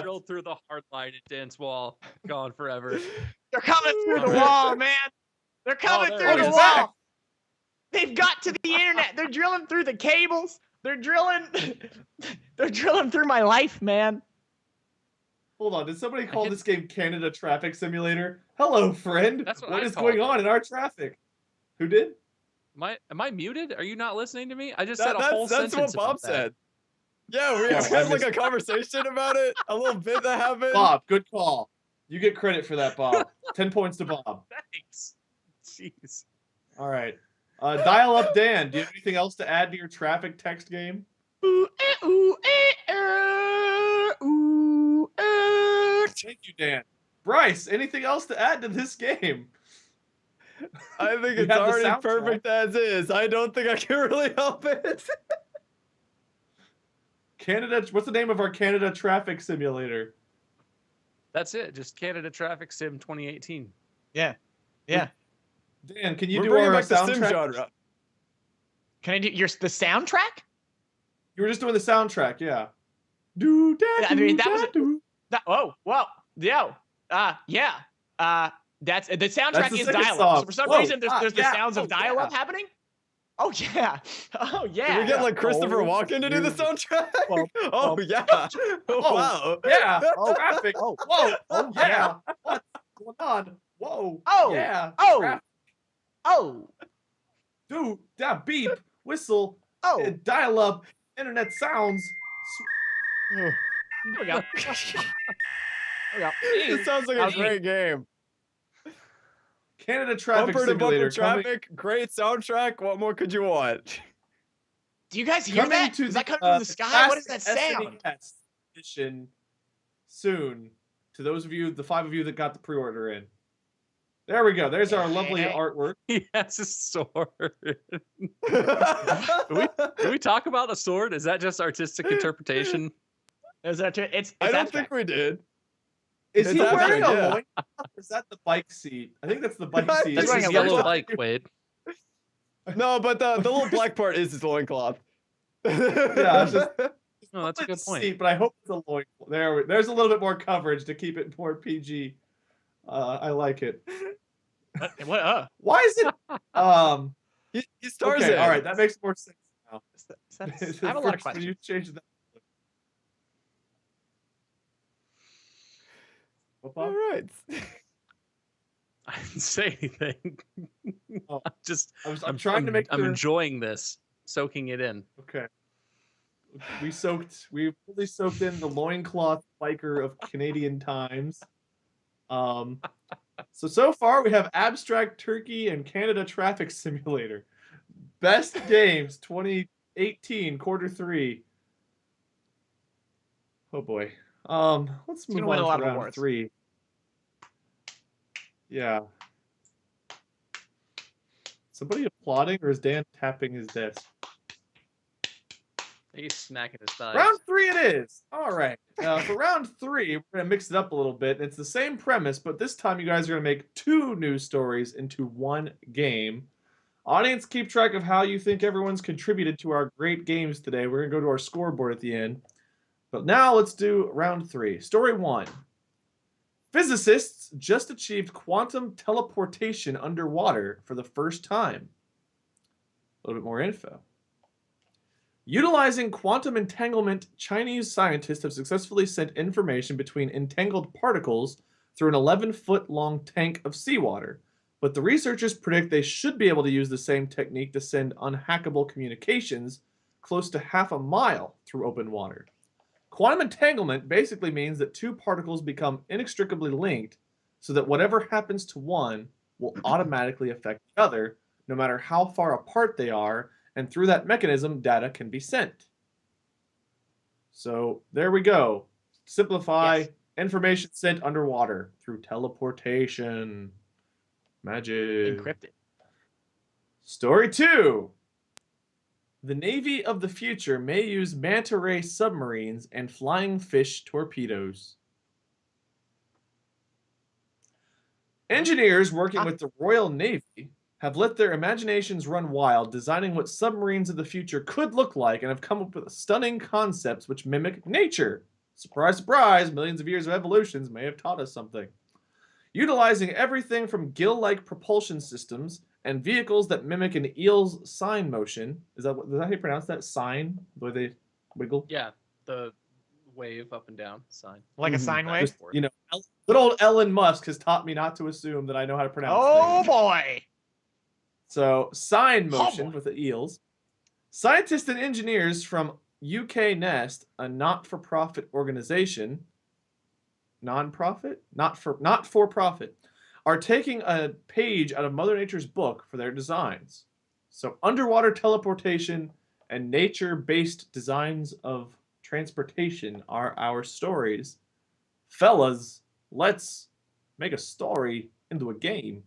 drilled through the hard line at Dan's wall. Gone forever. They're coming through the wall, man. They're coming through the wall. Back. They've got to the internet. They're drilling through the cables. They're drilling through my life, man. Hold on. Did somebody call this game Canada Traffic Simulator? Hello, friend. What is going on in our traffic? Who did? Am I muted? Are you not listening to me? I just said a whole sentence. That's what Bob said. Yeah, we had like a conversation about it. A little bit that happened. Bob, good call. You get credit for that, Bob. 10 points to Bob. Thanks. Jeez. All right. Dial up Dan. Do you have anything else to add to your traffic text game? Thank you, Dan. Bryce, anything else to add to this game? I think it's already perfect as is. I don't think I can really help it. Canada. What's the name of our Canada Traffic Simulator? That's it. Just Canada Traffic Sim 2018. Yeah. Dan, can you do our soundtrack? Genre. Can I do the soundtrack? You were just doing the soundtrack, yeah. I mean, that was that's the soundtrack is dial-up. So for some reason, there's the sounds of dial-up happening. Oh yeah. Oh yeah. Did we get like Christopher Walken to do the soundtrack? Oh yeah. Wow. Yeah. Traffic. Whoa. Oh yeah. What's going on? Whoa. Oh. Yeah. Oh. Traffic. Oh. Dude, that beep, whistle, dial up, internet sounds. There we go. This sounds like a great game. Canada Traffic Bumper Simulator. To bumper traffic, great soundtrack. What more could you want? Do you guys hear that? Does that come from the sky? What does that sound? Edition soon to those of you, the 5 of you that got the pre-order in. There we go. There's our lovely artwork. He has a sword. Can we talk about the sword? Is that just artistic interpretation? It's I don't think we did. Is he wearing a loincloth? Or is that the bike seat? I think that's the bike seat. That's his yellow bike, Wade. No, but the little black part is his loincloth. Yeah, it's just, no, that's a good point. Seat, but I hope it's a loincloth. There's a little bit more coverage to keep it more PG. I like it. What? Why is it? He stars Okay, it. all right, that makes more sense now. I have a lot of When you questions. change that. What, All Bob? right. I didn't say anything. Oh, I'm I'm trying to make I'm sure. enjoying this, soaking it in. Okay. We fully soaked in the loincloth biker of Canadian times. So far we have Abstract Turkey and Canada Traffic Simulator. Best games 2018 quarter 3. Oh boy. Let's gonna move win on a to lot of round awards. 3. Yeah. Somebody applauding, or is Dan tapping his desk? He's smacking his thighs. Round 3 it is. All right. For round 3, we're going to mix it up a little bit. It's the same premise, but this time you guys are going to make 2 news stories into 1 game. Audience, keep track of how you think everyone's contributed to our great games today. We're going to go to our scoreboard at the end. But now let's do round 3. Story 1. Physicists just achieved quantum teleportation underwater for the first time. A little bit more info. Utilizing quantum entanglement, Chinese scientists have successfully sent information between entangled particles through an 11-foot-long tank of seawater. But the researchers predict they should be able to use the same technique to send unhackable communications close to half a mile through open water. Quantum entanglement basically means that 2 particles become inextricably linked so that whatever happens to one will automatically affect the other, no matter how far apart they are, and through that mechanism, data can be sent. So there we go. Simplify, Yes. information sent underwater through teleportation. Magic. Encrypted. Story 2. The Navy of the future may use manta ray submarines and flying fish torpedoes. Engineers working with the Royal Navy have let their imaginations run wild, designing what submarines of the future could look like, and have come up with stunning concepts which mimic nature. Surprise, surprise, millions of years of evolutions may have taught us something. Utilizing everything from gill-like propulsion systems and vehicles that mimic an eel's sine motion. Is that how you pronounce that? Sine? The way they wiggle? Yeah, the wave up and down sign. Like a sine wave? Just, you know, good old Elon Musk has taught me not to assume that I know how to pronounce Oh things. boy! So, sine motion boy. with the eels. Scientists and engineers from UK Nest, a not-for-profit organization, non-profit? Not for profit, are taking a page out of Mother Nature's book for their designs. So, underwater teleportation and nature-based designs of transportation are our stories. Fellas, let's make a story into a game.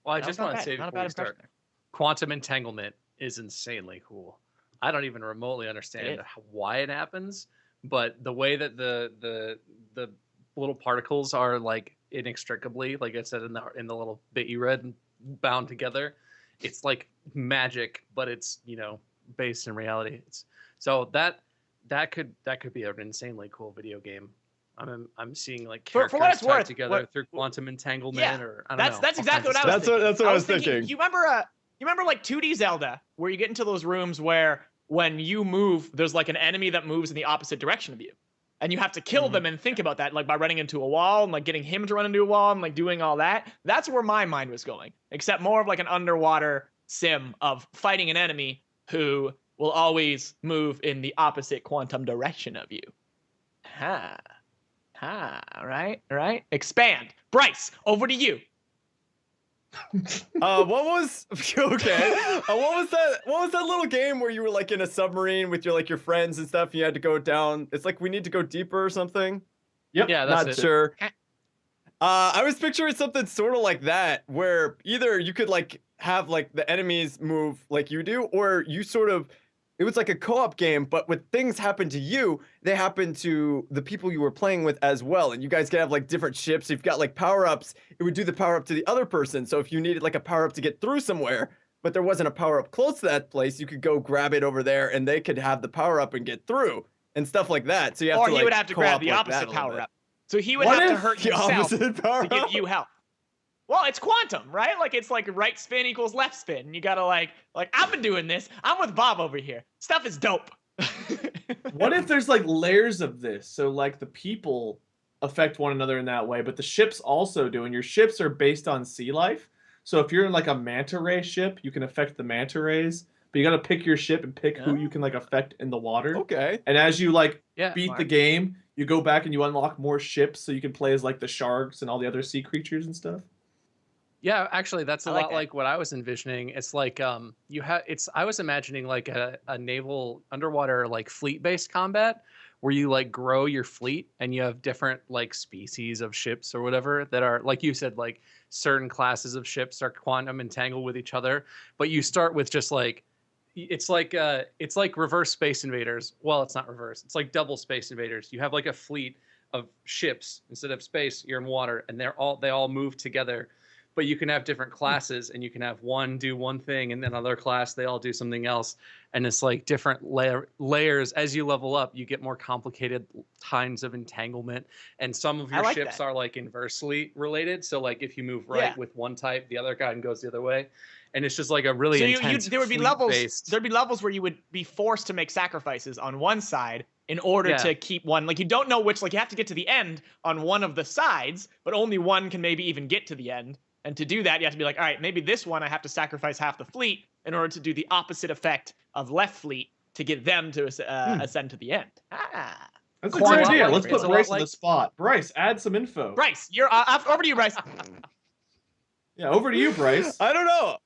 Well, I That just was not want to bad. say Not a before we bad start, impression quantum entanglement is insanely cool. I don't even remotely understand why it happens, but the way that the little particles are like inextricably, like I said in the little bit you read, bound together, it's like magic, but it's based in reality. So that could be an insanely cool video game. I'm seeing like For characters what it's tied worth, together through quantum entanglement, or I don't know. That's all exactly kinds what of I was stuff. thinking. That's what I was thinking. You remember like 2D Zelda, where you get into those rooms where when you move, there's like an enemy that moves in the opposite direction of you, and you have to kill them and think about that, like by running into a wall and like getting him to run into a wall and like doing all that. That's where my mind was going, except more of like an underwater sim of fighting an enemy who will always move in the opposite quantum direction of you. Right. Expand. Bryce, over to you. What was okay? What was that little game where you were like in a submarine with your friends and stuff? And you had to go down. It's like We Need to Go Deeper or something. Yep. Yeah, that's Not it. sure. I was picturing something sort of like that, where either you could like have like the enemies move like you do, or you sort of. It was like a co-op game, but when things happen to you, they happen to the people you were playing with as well. And you guys could have like different ships. If you've got like power-ups, it would do the power-up to the other person. So if you needed like a power-up to get through somewhere, but there wasn't a power-up close to that place, you could go grab it over there and they could have the power-up and get through and stuff like that. So you have Or to he like would have to grab co-op the like opposite that a little power bit. up. So he would What have to if hurt The himself opposite to power-up? give you help. Well, it's quantum, right? Like it's like right spin equals left spin. You gotta like I've been doing this. I'm with Bob over here. Stuff is dope. What if there's like layers of this? So like the people affect one another in that way, but the ships also do. And your ships are based on sea life. So if you're in like a manta ray ship, you can affect the manta rays. But you got to pick your ship and pick who you can like affect in the water. Okay. And as you like beat smart. the game, you go back and you unlock more ships, so you can play as like the sharks and all the other sea creatures and stuff. Yeah, actually, that's a like lot that. like what I was envisioning. It's like you have I was imagining like a naval underwater like fleet-based combat where you like grow your fleet and you have different like species of ships or whatever that are like you said like certain classes of ships are quantum entangled with each other, but you start with just like it's like reverse Space Invaders. Well, it's not reverse. It's like double Space Invaders. You have like a fleet of ships instead of space. You're in water, and they all move together. But you can have different classes, and you can have one do one thing, and then another class they all do something else. And it's like different layers. As you level up, you get more complicated kinds of entanglement. And some of your ships are like inversely related. So like if you move right with one type, the other guy goes the other way. And it's just like a really intense. There would be levels. There'd be levels where you would be forced to make sacrifices on one side in order to keep one. Like you don't know which. Like you have to get to the end on one of the sides, but only one can maybe even get to the end. And to do that, you have to be like, all right, maybe this one I have to sacrifice half the fleet in order to do the opposite effect of left fleet to get them to ascend to the end. That's a great idea. Let's put Bryce on the spot. Bryce, add some info. Bryce, you're over to you, Bryce. Yeah, over to you, Bryce. I don't know.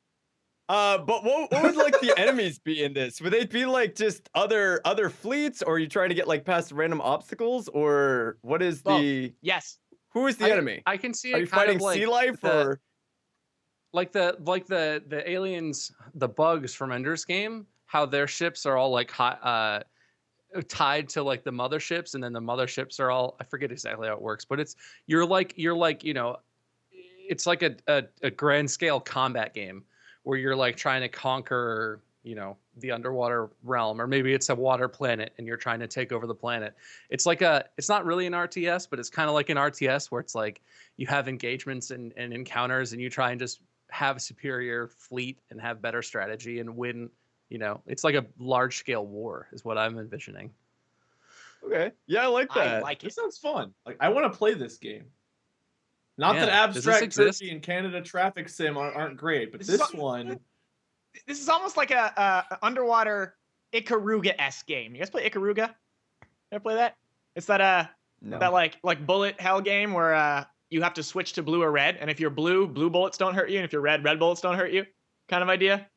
But what would like the enemies be in this? Would they be like just other fleets, or are you trying to get like past random obstacles, or what is the? Yes. Who is the enemy? I can see it. Are you fighting sea life or? Like the aliens, the bugs from Ender's Game, how their ships are all like tied to like the motherships, and then the motherships are all, I forget exactly how it works, but you're like it's like a grand scale combat game where you're like trying to conquer the underwater realm, or maybe it's a water planet and you're trying to take over the planet. It's not really an RTS, but it's kind of like an RTS where it's like you have engagements and encounters, and you try and just have a superior fleet and have better strategy and win. It's like a large scale war is what I'm envisioning. Okay. Yeah, I like that. I like it. This sounds fun. Like I want to play this game. Not that Abstract Turkey and Canada Traffic Sim aren't great, but this one. This is almost like a underwater Ikaruga-esque game. You guys play Ikaruga? Ever play that? It's that that like bullet hell game where you have to switch to blue or red, and if you're blue bullets don't hurt you, and if you're red bullets don't hurt you. Kind of idea.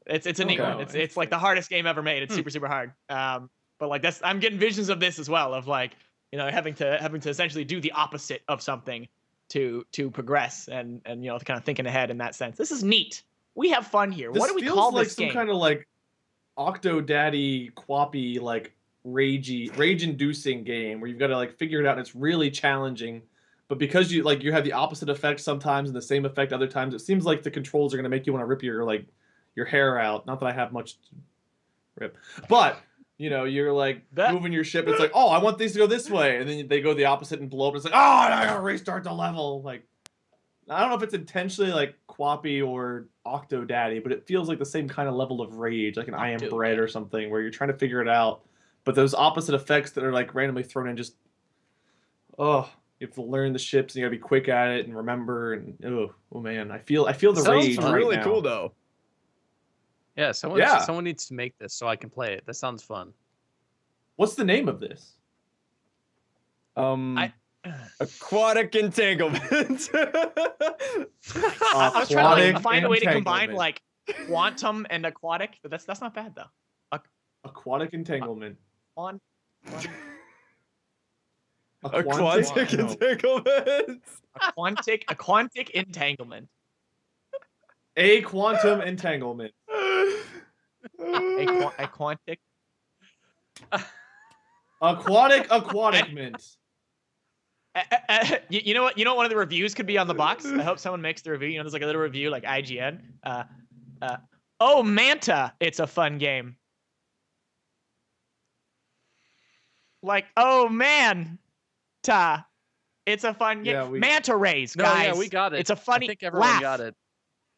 It's a neat one. It's like the hardest game ever made. It's super hard. But like I'm getting visions of this as well, of like having to essentially do the opposite of something to progress, and kind of thinking ahead in that sense. This is neat. We have fun here. What do we call this game? This feels like some kind of like Octodaddy quappy like rage-inducing game where you've got to like figure it out, and it's really challenging. But because you have the opposite effect sometimes and the same effect other times, it seems like the controls are going to make you want to rip your hair out. Not that I have much to rip, but you're like moving your ship. It's like, oh, I want these to go this way, and then they go the opposite and blow up. It's like, oh, I gotta restart the level. Like, I don't know if it's intentionally like quappy or Octodaddy, but it feels like the same kind of level of rage, like an I Am Bread or something, where you're trying to figure it out. But those opposite effects that are like randomly thrown in, just you have to learn the ships, and you gotta be quick at it and remember. And oh man, I feel the rage right really now. Cool though. Yeah, someone needs to make this so I can play it. That sounds fun. What's the name of this? Aquatic entanglement. I was trying to find a way to combine like quantum and aquatic, but that's not bad though. Aquatic entanglement. Aquatic entanglement. A quantic entanglement. A quantum entanglement. A quantic. Aquatic mint. You know what? One of the reviews could be on the box. I hope someone makes the review. There's like a little review, like IGN. Oh, Manta! It's a fun game. Like, oh man, ta. It's a fun game. Yeah, Manta rays, No, guys. yeah, we got it. It's a funny I think everyone laugh. got it.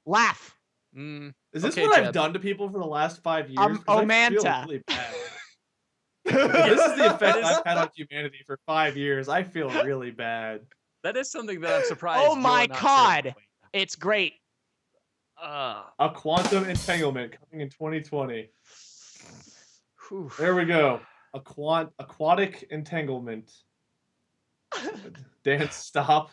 Laugh. Is this Okay, what I've Jeb. done to people for the last 5 years? 'Cause I feel Manta. really bad. This is the effect I've had on humanity for 5 years. I feel really bad. That is something that I'm surprised. Oh my you're not god. saying. It's great. A quantum entanglement coming in 2020. Whew. There we go. Aquatic entanglement. Dan, stop.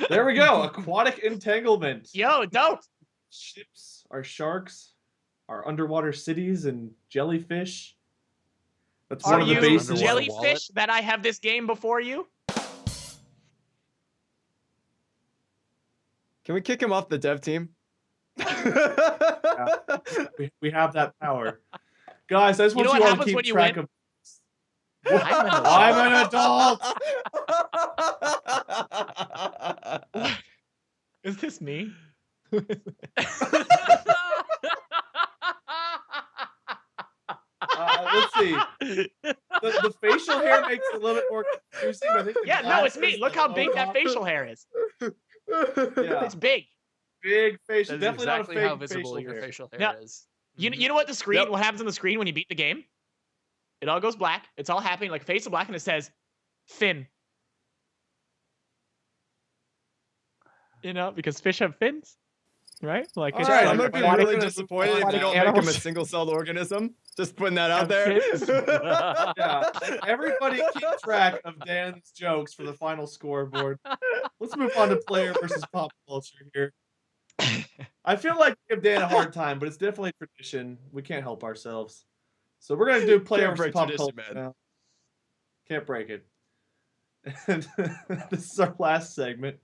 There we go. Aquatic entanglement. Yo, don't. Ships, our sharks, our underwater cities, and jellyfish. That's Are one of the you bases. Underwater jellyfish wallet? that I have this game before you? Can we kick him off the dev team? We have that power. Guys, I just You want know you what all to happens keep when you track win? of. I'm an adult. I'm an adult. Is this me? Let's see. The facial hair makes it a little bit more confusing. But I think the Yeah, no, it's me. glasses, Look the how big that mohawk, facial hair is. Yeah, It's big. big facial. That is Definitely exactly not a how fake visible facial your hair. facial hair Yeah. is. You know what the screen? Yep. What happens on the screen when you beat the game? It all goes black. It's all happening like face of black, and it says fin. You know, because fish have fins, right? Like All it's right, I'm like gonna be aquatic- really disappointed if you aquatic don't make him a animals. single-celled organism. Just putting that out Have there. fins. Yeah, everybody keep track of Dan's jokes for the final scoreboard. Let's move on to player versus pop culture here. I feel like we give Dan a hard time, but it's definitely tradition. We can't help ourselves. So we're gonna do player Can't versus break pop tradition, culture man. now. Can't break it. And this is our last segment.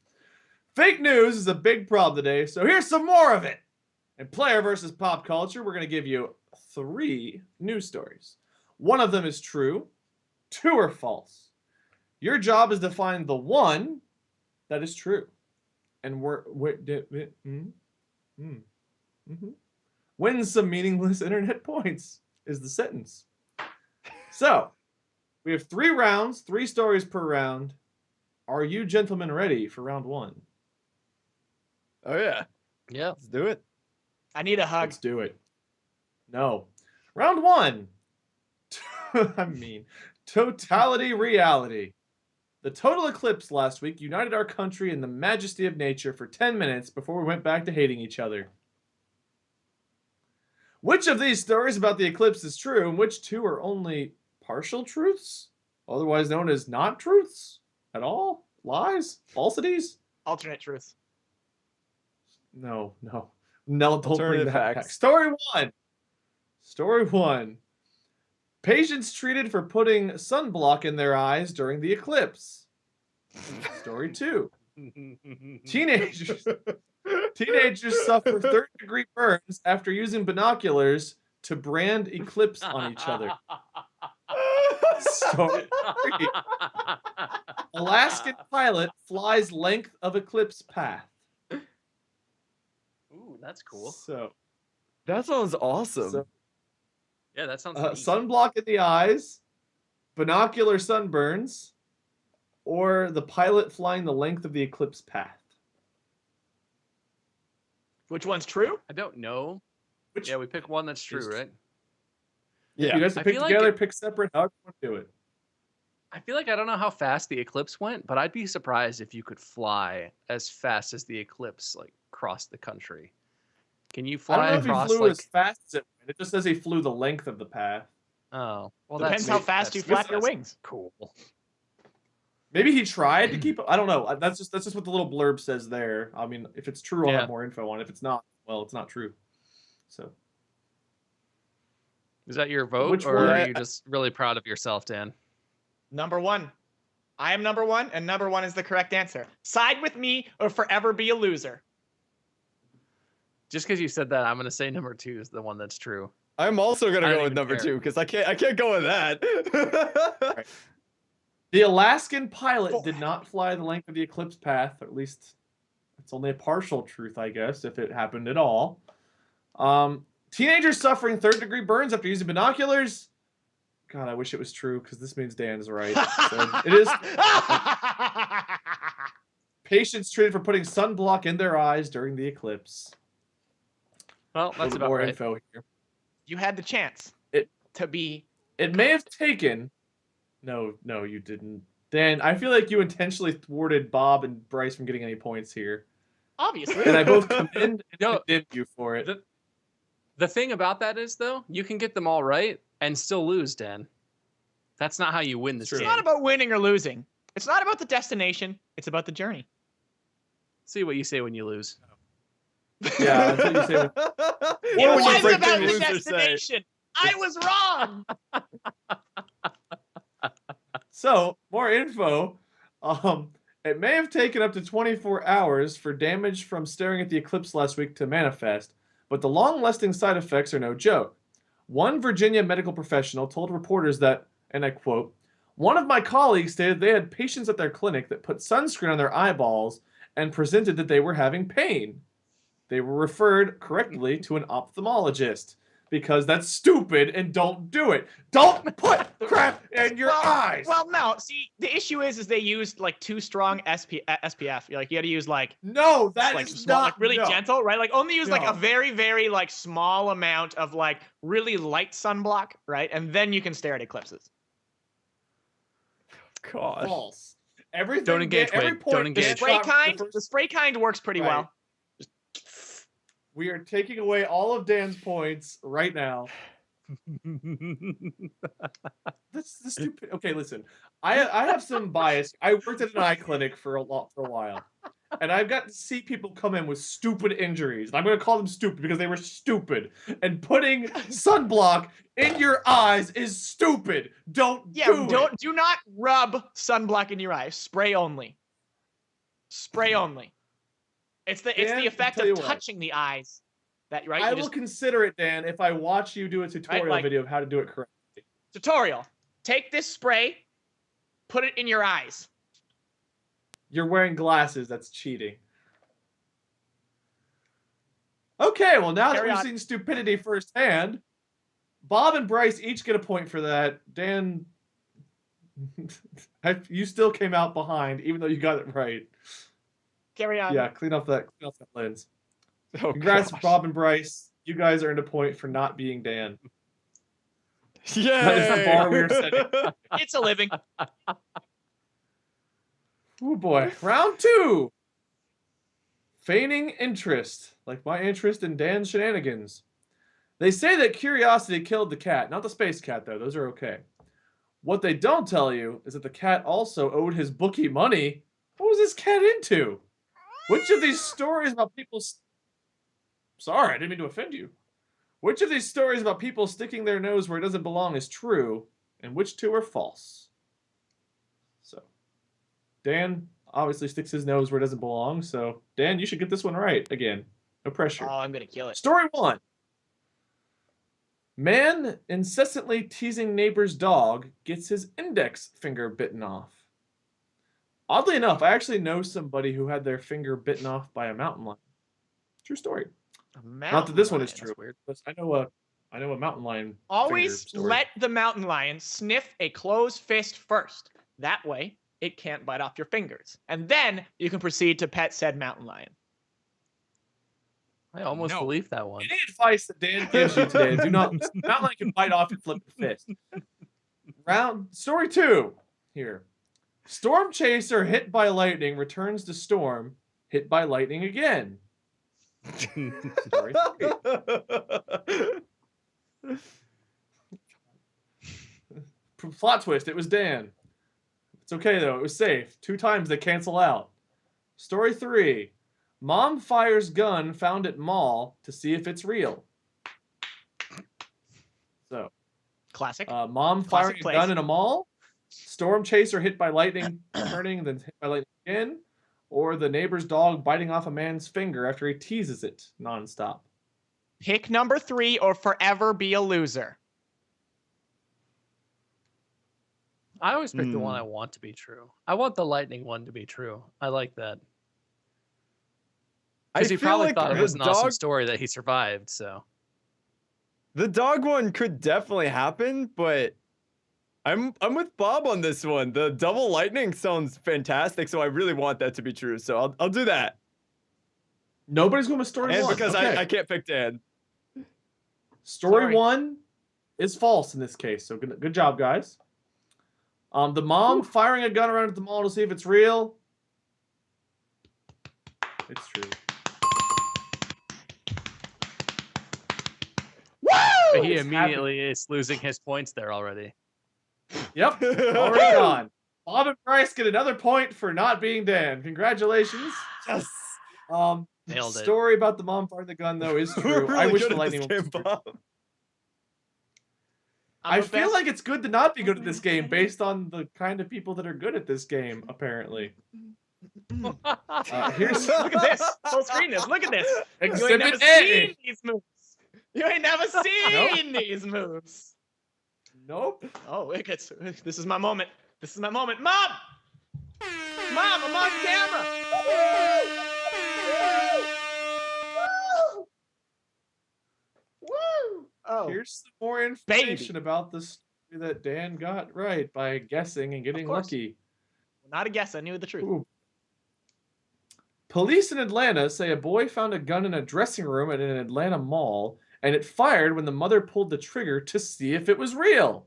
Fake news is a big problem today, so here's some more of it. In player versus pop culture, we're gonna give you 3 news stories. One of them is true, 2 are false. Your job is to find the one that is true. And win some meaningless internet points is the sentence. So, we have 3 rounds, 3 stories per round. Are you gentlemen ready for round 1? Oh yeah, Yeah. let's do it. I need a hug. Let's do it. No. Round 1. I mean, totality reality. The total eclipse last week united our country in the majesty of nature for 10 minutes before we went back to hating each other. Which of these stories about the eclipse is true, and which 2 are only partial truths? Otherwise known as not truths? At all? Lies? Falsities? Alternate truth. No, don't bring Alternative that back. facts. Story 1. Story 1. Patients treated for putting sunblock in their eyes during the eclipse. Story 2. Teenagers suffer third-degree burns after using binoculars to brand eclipse on each other. Story 3. Alaskan pilot flies length of eclipse path. Ooh, that's cool. So, That sounds awesome. So- Yeah, that sounds neat. sunblock in the eyes, binocular sunburns, or the pilot flying the length of the eclipse path. Which one's true? I don't know. Which Yeah, we pick one that's true, is- right? Yeah. you guys can I pick feel like together, it- pick separate, however you want to do it. I feel like I don't know how fast the eclipse went, but I'd be surprised if you could fly as fast as the eclipse like crossed the country. Can you I fly don't know if he across flew like? as fast as it went. It just says he flew the length of the path. Oh, well, Depends that's how fast you that's- flap your that's wings. Cool. Maybe he tried to keep. I don't know. That's just what the little blurb says there. I mean, if it's true, I'll Yeah. have more info on it. If it's not, well, it's not true. So Is that your vote, Which or one? are you just really proud of yourself, Dan? Number 1. I am number 1, and number 1 is the correct answer. Side with me or forever be a loser. Just because you said that, I'm gonna say number 2 is the one that's true. I'm also gonna I don't go with even number care. 2 because I can't go with that. the Alaskan pilot did not fly the length of the eclipse path, or at least it's only a partial truth, I guess, if it happened at all. Teenagers suffering third-degree burns after using binoculars. God, I wish it was true because this means Dan's right. So it is. Patients treated for putting sunblock in their eyes during the eclipse. Well, A that's little about more right. info here. You had the chance to be. It may have taken. No, you didn't. Dan, I feel like you intentionally thwarted Bob and Bryce from getting any points here. Obviously. And I both commend and No, condemn you for it. The thing about that is, though, you can get them all right and still lose, Dan. That's not how you win this True. game. It's not about winning or losing. It's not about the destination. It's about the journey. See what you say when you lose. Yeah, that's what you say. It What would you was break about the loser say? destination. I was wrong. So, more info. It may have taken up to 24 hours for damage from staring at the eclipse last week to manifest, but the long-lasting side effects are no joke. One Virginia medical professional told reporters that, and I quote, "One of my colleagues stated they had patients at their clinic that put sunscreen on their eyeballs and presented that they were having pain. They were referred correctly to an ophthalmologist because that's stupid and don't do it. Don't put crap in your eyes." Well, no. See, the issue is they used like too strong SPF. Like you got to use like No, that like is small, not like really no. gentle, right? Like only use like No. a very, very like small amount of like really light sunblock, right? And then you can stare at eclipses. Gosh. False. Everything. Don't engage, every Wade. point Don't Dan engage. The spray shot from kind, first- the spray kind works pretty Right. well. We are taking away all of Dan's points right now. That's the stupid. Okay, listen. I have some bias. I worked at an eye clinic for a while, and I've got to see people come in with stupid injuries. I'm going to call them stupid because they were stupid. And putting sunblock in your eyes is stupid. Don't Do not rub sunblock in your eyes. Spray only. Spray only. It's the Dan, effect tell you of what. touching the eyes. That right? I You will just consider it, Dan, if I watch you do a tutorial like- video of how to do it correctly. tutorial. Take this spray, put it in your eyes. You're wearing glasses. That's cheating. Okay, well, now that Carry we've on. seen stupidity firsthand, Bob and Bryce each get a point for that. Dan, you still came out behind, even though you got it right. Carry on. Yeah, clean off that lens. Oh, Congrats, gosh. Bob and Bryce. You guys earned a point for not being Dan. Yeah. That is the bar we are setting. It's a living. Oh boy. Round 2. Feigning interest, like my interest in Dan's shenanigans. They say that curiosity killed the cat, not the space cat though. Those are okay. What they don't tell you is that the cat also owed his bookie money. What was this cat into? Which of these stories about people... Sorry, I didn't mean to offend you. Which of these stories about people sticking their nose where it doesn't belong is true, and which two are false? So, Dan obviously sticks his nose where it doesn't belong, so Dan, you should get this one right again. No pressure. Oh, I'm gonna kill it. Story 1. Man incessantly teasing neighbor's dog gets his index finger bitten off. Oddly enough, I actually know somebody who had their finger bitten off by a mountain lion. True story. Not that this one is true. weird. But I know a mountain lion. Always finger story. let the mountain lion sniff a closed fist first. That way, it can't bite off your fingers. And then you can proceed to pet said mountain lion. I almost No. believe that one. Any advice that Dan gives you today, do not lion can bite off your flipped fist. Story 2 here. Storm chaser hit by lightning returns to storm, hit by lightning again. Story 3. Plot twist, it was Dan. It's okay though, it was safe. 2 times they cancel out. Story 3. Mom fires gun found at mall to see if it's real. So, Classic. mom Classic firing a place. gun in a mall, storm chaser hit by lightning, turning, then hit by lightning again, or the neighbor's dog biting off a man's finger after he teases it nonstop. Pick number 3 or forever be a loser. I always pick the one I want to be true. I want the lightning one to be true. I like that. Because he feel probably like thought it the was an awesome dog- story that he survived, so. The dog one could definitely happen, but I'm with Bob on this one. The double lightning sounds fantastic, so I really want that to be true. So I'll do that. Nobody's going with story And one. because Okay. I can't pick Dan. Story Sorry. one is false in this case. So good job, guys. The mom firing a gun around at the mall to see if it's real. It's true. Woo! He It's immediately is losing his points there already. Yep, already gone. Bob and Bryce get another point for not being Dan. Congratulations. Yes. Nailed it. Story about the mom firing the gun though is We're true. really I wish good the at lightning this was game, true. Bob. I feel like it's good to not be good at this game based on the kind of people that are good at this game, apparently. Here's Look at this. Full screen this. Look at this. You ain't Exhibit never A. seen these moves. You ain't never seen these moves. Nope. Oh, this is my moment. This is my moment. Mom! Mom, I'm on camera. Woo! Oh, Here's some more information about the story that Dan got right by guessing and getting course. lucky. not a guess. I knew the truth. Ooh. Police in Atlanta say a boy found a gun in a dressing room at an Atlanta mall, and it fired when the mother pulled the trigger to see if it was real.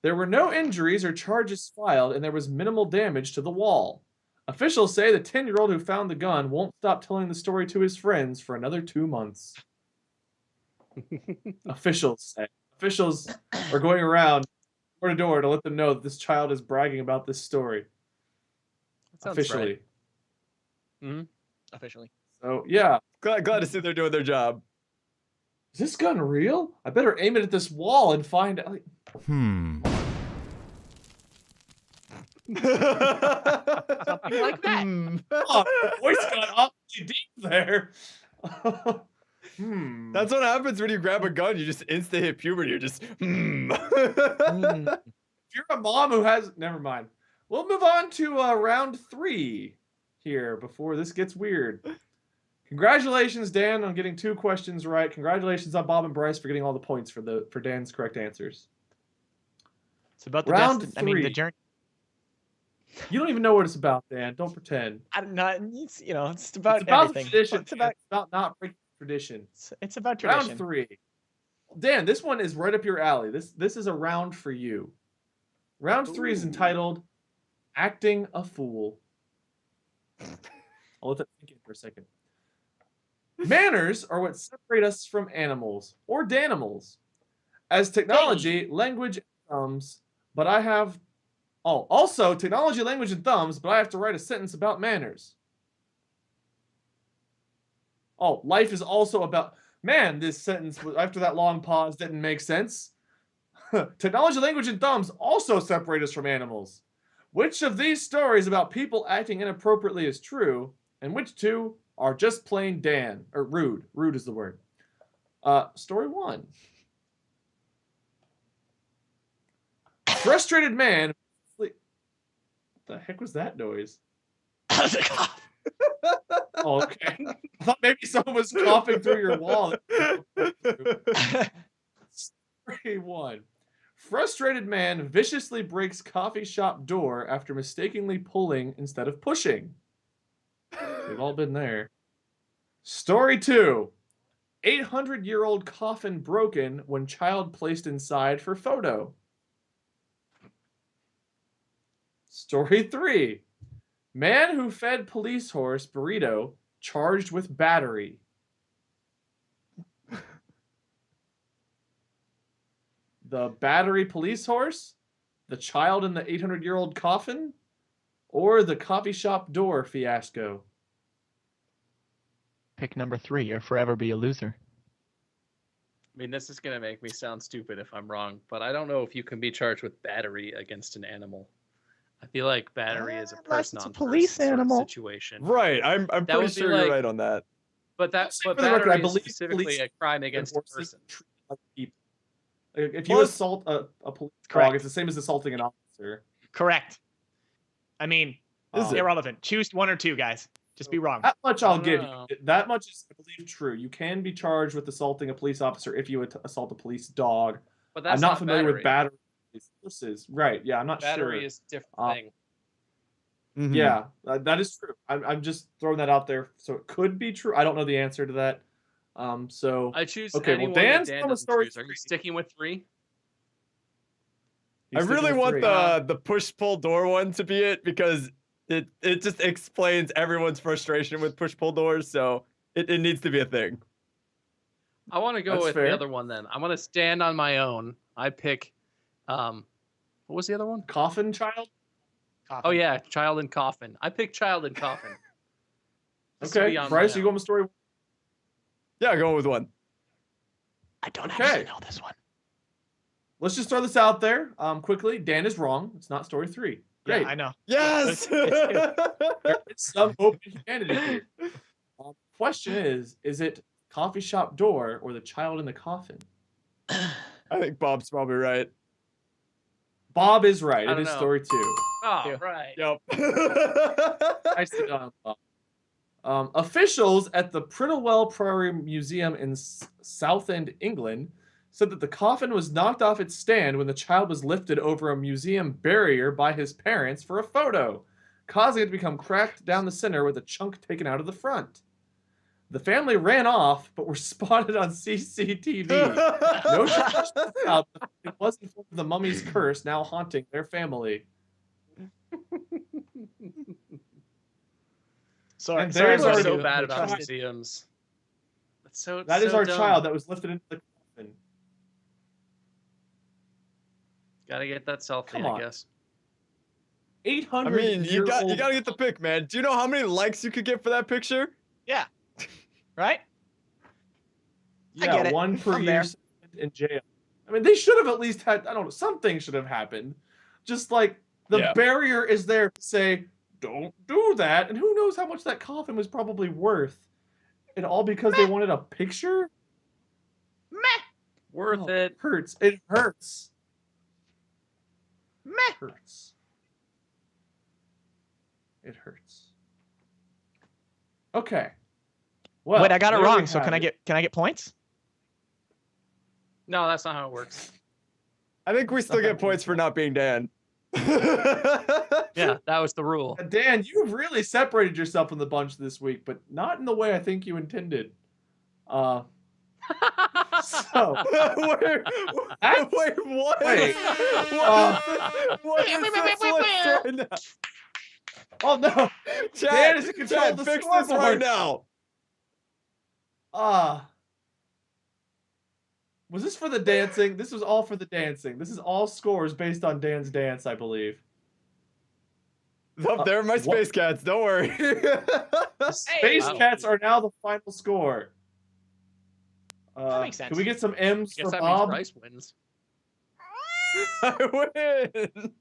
There were no injuries or charges filed, and there was minimal damage to the wall. Officials say the 10-year-old who found the gun won't stop telling the story to his friends for another 2 months. Officials say. Officials are going around door to door to let them know that this child is bragging about this story. That sounds Officially. right. Officially. Oh, So, yeah. Glad to see they're doing their job. Is this gun real? I better aim it at this wall and find out. Something like that. Oh, the voice got awfully deep there. That's what happens when you grab a gun. You just insta hit puberty. You're just If you're a mom who has... Never mind. We'll move on to round 3 here before this gets weird. Congratulations, Dan, on getting 2 questions right. Congratulations on Bob and Bryce for getting all the points for Dan's correct answers. It's about the Round destiny. I mean, the 3. journey. You don't even know what it's about, Dan. Don't pretend. I'm not. It's, you know, it's about It's about everything. tradition. It's about not breaking tradition. It's about tradition. Round 3. Dan, this one is right up your alley. This is a round for you. Round 3 is entitled Acting a Fool. I'll let that think in for a second. Manners are what separate us from animals or danimals. As technology, language, and thumbs, but I have... Oh, also technology, language, and thumbs, but I have to write a sentence about manners. Oh, life is also about... Man, this sentence, after that long pause, didn't make sense. Technology, language, and thumbs also separate us from animals. Which of these stories about people acting inappropriately is true, and which 2 are just plain Dan, or rude? Rude is the word. Story 1. Frustrated man... What the heck was that noise? Oh, okay. I thought maybe someone was coughing through your wall. Story 1. Frustrated man viciously breaks coffee shop door after mistakenly pulling instead of pushing. We've all been there. Story 2. 800-year-old coffin broken when child placed inside for photo. Story 3. Man who fed police horse burrito charged with battery. The battery police horse? The child in the 800-year-old coffin? Or the coffee shop door fiasco? Pick number 3 or forever be a loser. I mean, this is going to make me sound stupid if I'm wrong, but I don't know if you can be charged with battery against an animal. I feel like battery is a Unless person it's a on police person animal. sort of situation. right. I'm That pretty would be sure you're like- right on that. But For the record, I battery is believe specifically police a crime against a horses person. treat like people. Like, if you Plus- assault a police Correct. dog, it's the same as assaulting an officer. Correct. I mean, Is it? irrelevant. Choose 1 or 2 guys. Just be wrong. That much I'll give Wow. you. That much is, I believe, true. You can be charged with assaulting a police officer if you assault a police dog. But that's I'm not familiar with battery. This is right. Yeah, I'm not Battery sure. is a different thing. Mhm. Yeah, that is true. I'm just throwing that out there, so it could be true. I don't know the answer to that. So I choose okay. Well, anyone that Dan's Dan from a doesn't story choose. Are you 3. sticking with 3? I He's sticking really with want 3. the push pull door one to be it because it just explains everyone's frustration with push pull doors. So it needs to be a thing. I want to go That's with fair. the other one then. I'm going to stand on my own. I pick, what was the other one? Coffin child. Oh yeah, Child in Coffin. I pick Child in Coffin. Just to Okay, be on Bryce, my you own. going with story? Yeah, going with 1. I don't Okay. actually know this one. Let's just throw this out there quickly. Dan is wrong. It's not story 3. Great. Yeah, I know. Yes. There is some hope in humanity here. Question is it coffee shop door or the child in the coffin? I think Bob's probably right. Bob is right. I It don't is know. story 2. Oh, Yeah. right. Yep. Nicely done, Bob. Officials at the Prittlewell Priory Museum in Southend, England, said that the coffin was knocked off its stand when the child was lifted over a museum barrier by his parents for a photo, causing it to become cracked down the center with a chunk taken out of the front. The family ran off, but were spotted on CCTV. No charge out. It wasn't for the mummy's curse now haunting their family. Sorry, And sorry, there's People our are so you. bad I about trusted- museums. That's so. That is so our dumb. child that was lifted into the coffin. Gotta get that selfie, Come I on. guess. 800 I mean, you year old. gotta get the pic, man. Do you know how many likes you could get for that picture? Yeah. Right? I Yeah, get it. one per I'm year there. spent in jail. I mean, they should have at least had, I don't know, something should have happened. Just like the Yeah. barrier is there to say, don't do that. And who knows how much that coffin was probably worth. And all because they wanted a picture? Meh. Worth Oh, it. Hurts. It hurts. Meh. Hurts. It hurts. Okay. Well, Wait, I got it there we wrong. So have can I it. get points? No, that's not how it works. I think we still get points for not being Dan. Yeah, that was the rule. Dan, you've really separated yourself from the bunch this week, but not in the way I think you intended. So wait, That's- what? wait. What is this list right now? Oh no, Chat, Dan is in control chat, of the fix this right scoreboard. now. Was this for the dancing? This was all for the dancing. This is all scores based on Dan's dance, I believe. Up there, my what? space cats. Don't worry. Space Wow. Cats are now the final score. That makes sense. Can we get some M's Guess for that means Bob? Bryce wins. I win.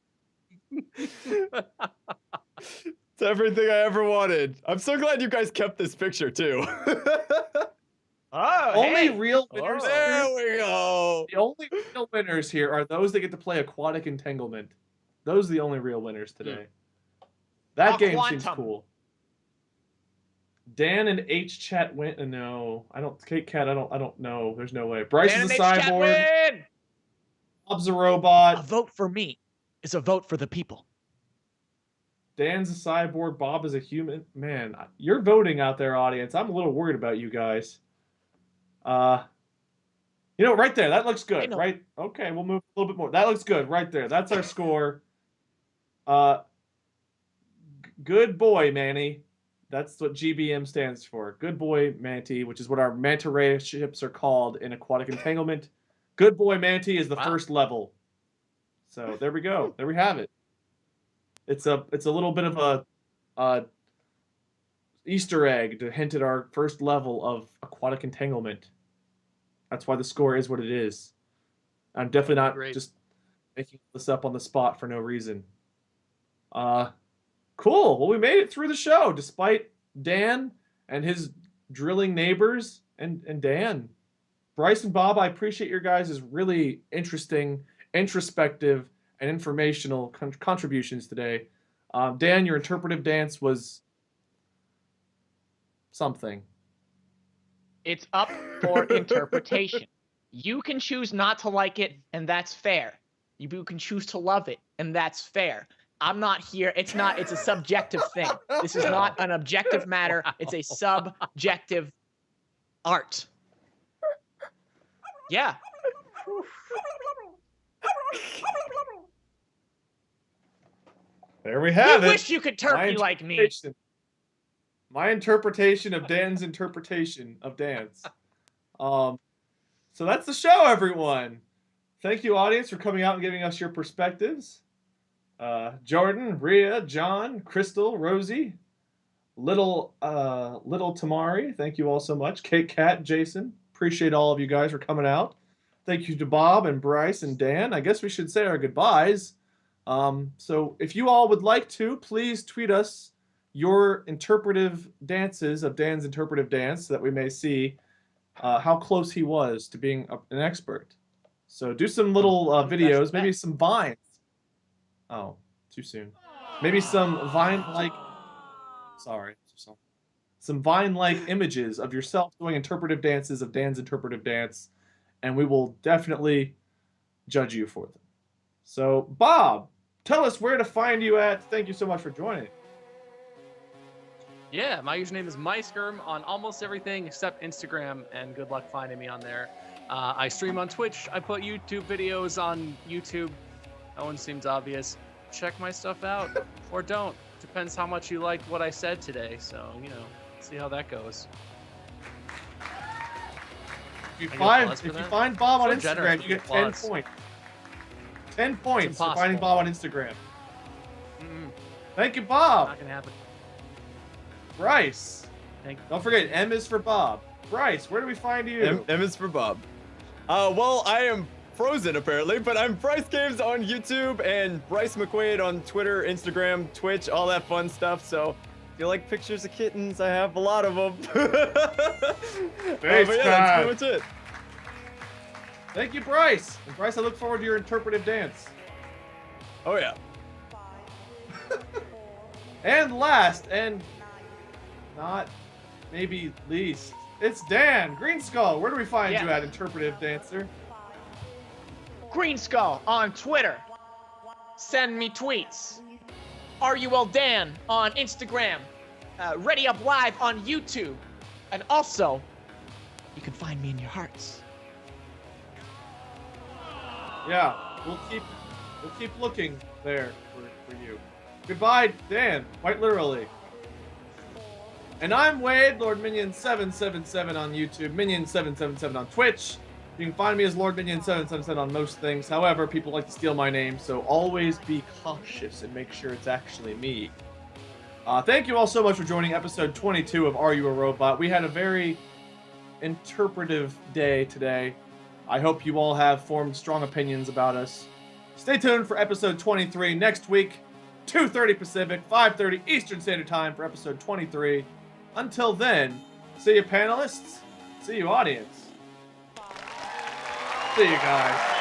It's everything I ever wanted. I'm so glad you guys kept this picture too. Oh, Only hey. real winners. Oh. There we go. The only real winners here are those that get to play aquatic entanglement. Those are the only real winners today. That game seems Aquantum. cool. Dan and H Chat went. No, I don't. Kate Cat. I don't know. There's no way. Bryce Dan is a and H-Chat cyborg. win! Bob's a A robot. vote for me is a vote for the people. Dan's a cyborg. Bob is a human. Man, you're voting out there, audience. I'm a little worried about you guys. You know, right there. That looks good. Right. Okay, we'll move a little bit more. That looks good. Right there. That's our score. Good boy, Manny. That's what GBM stands for. Good boy, Manti, which is what our manta ray ships are called in aquatic entanglement. Good boy, Manti is the first level. So there we go. There we have it. It's a little bit of a Easter egg to hint at our first level of aquatic entanglement. That's why the score is what it is. I'm definitely not just making this up on the spot for no reason. Cool. Well, we made it through the show despite Dan and his drilling neighbors and Dan. Bryce and Bob, I appreciate your guys' really interesting, introspective, and informational contributions today. Dan, your interpretive dance was something. It's up for interpretation. You can choose not to like it, and that's fair. You can choose to love it, and that's fair. I'm not here. It's a subjective thing. This is not an objective matter. It's a subjective art. Yeah. There we have You it. wish you could turkey like me. My interpretation of Dan's interpretation of dance. So that's the show, everyone. Thank you, audience, for coming out and giving us your perspectives. Jordan, Rhea, John, Crystal, Rosie, little Tamari, thank you all so much. Kate, Kat, Jason, appreciate all of you guys for coming out. Thank you to Bob and Bryce and Dan. I guess we should say our goodbyes. So if you all would like to, please tweet us your interpretive dances of Dan's interpretive dance so that we may see how close he was to being an expert. So do some little videos, maybe some vines. Oh, too soon. Maybe some vine-like, some vine-like images of yourself doing interpretive dances of Dan's interpretive dance, and we will definitely judge you for them. So, Bob, tell us where to find you at. Thank you so much for joining. Yeah, my username is Muyskerm on almost everything except Instagram, and good luck finding me on there. I stream on Twitch. I put YouTube videos on YouTube. That one seems obvious. Check my stuff out, or don't. Depends how much you like what I said today. So, you know, see how that goes. If you find Bob on Instagram, you get 10 points. 10 points for finding Bob on Instagram. Thank you, Bob. Not gonna happen. Bryce. Don't forget, M is for Bob. Bryce, where do we find you? M is for Bob. Well, I am frozen apparently, but I'm BryceGames on YouTube and Bryce McQuaid on Twitter, Instagram, Twitch, all that fun stuff. So if you like pictures of kittens, I have a lot of them. But yeah, that's pretty much it. Thank you, Bryce. And Bryce, I look forward to your interpretive dance. Oh yeah. And last, and not maybe least, it's Dan Greenskull. Where do we find you at, interpretive dancer? Greenskull on Twitter. Send me tweets. RUL Dan on Instagram. Ready Up Live on YouTube. And also, you can find me in your hearts. Yeah, we'll keep looking there for you. Goodbye, Dan, quite literally. And I'm Wade, LordMinion777 on YouTube, Minion777 on Twitch. You can find me as LordMinion777 on most things. However, people like to steal my name, so always be cautious and make sure it's actually me. Thank you all so much for joining episode 22 of Are You a Robot? We had a very interpretive day today. I hope you all have formed strong opinions about us. Stay tuned for episode 23 next week, 2:30 Pacific, 5:30 Eastern Standard Time for episode 23. Until then, see you panelists, see you audience. See you guys.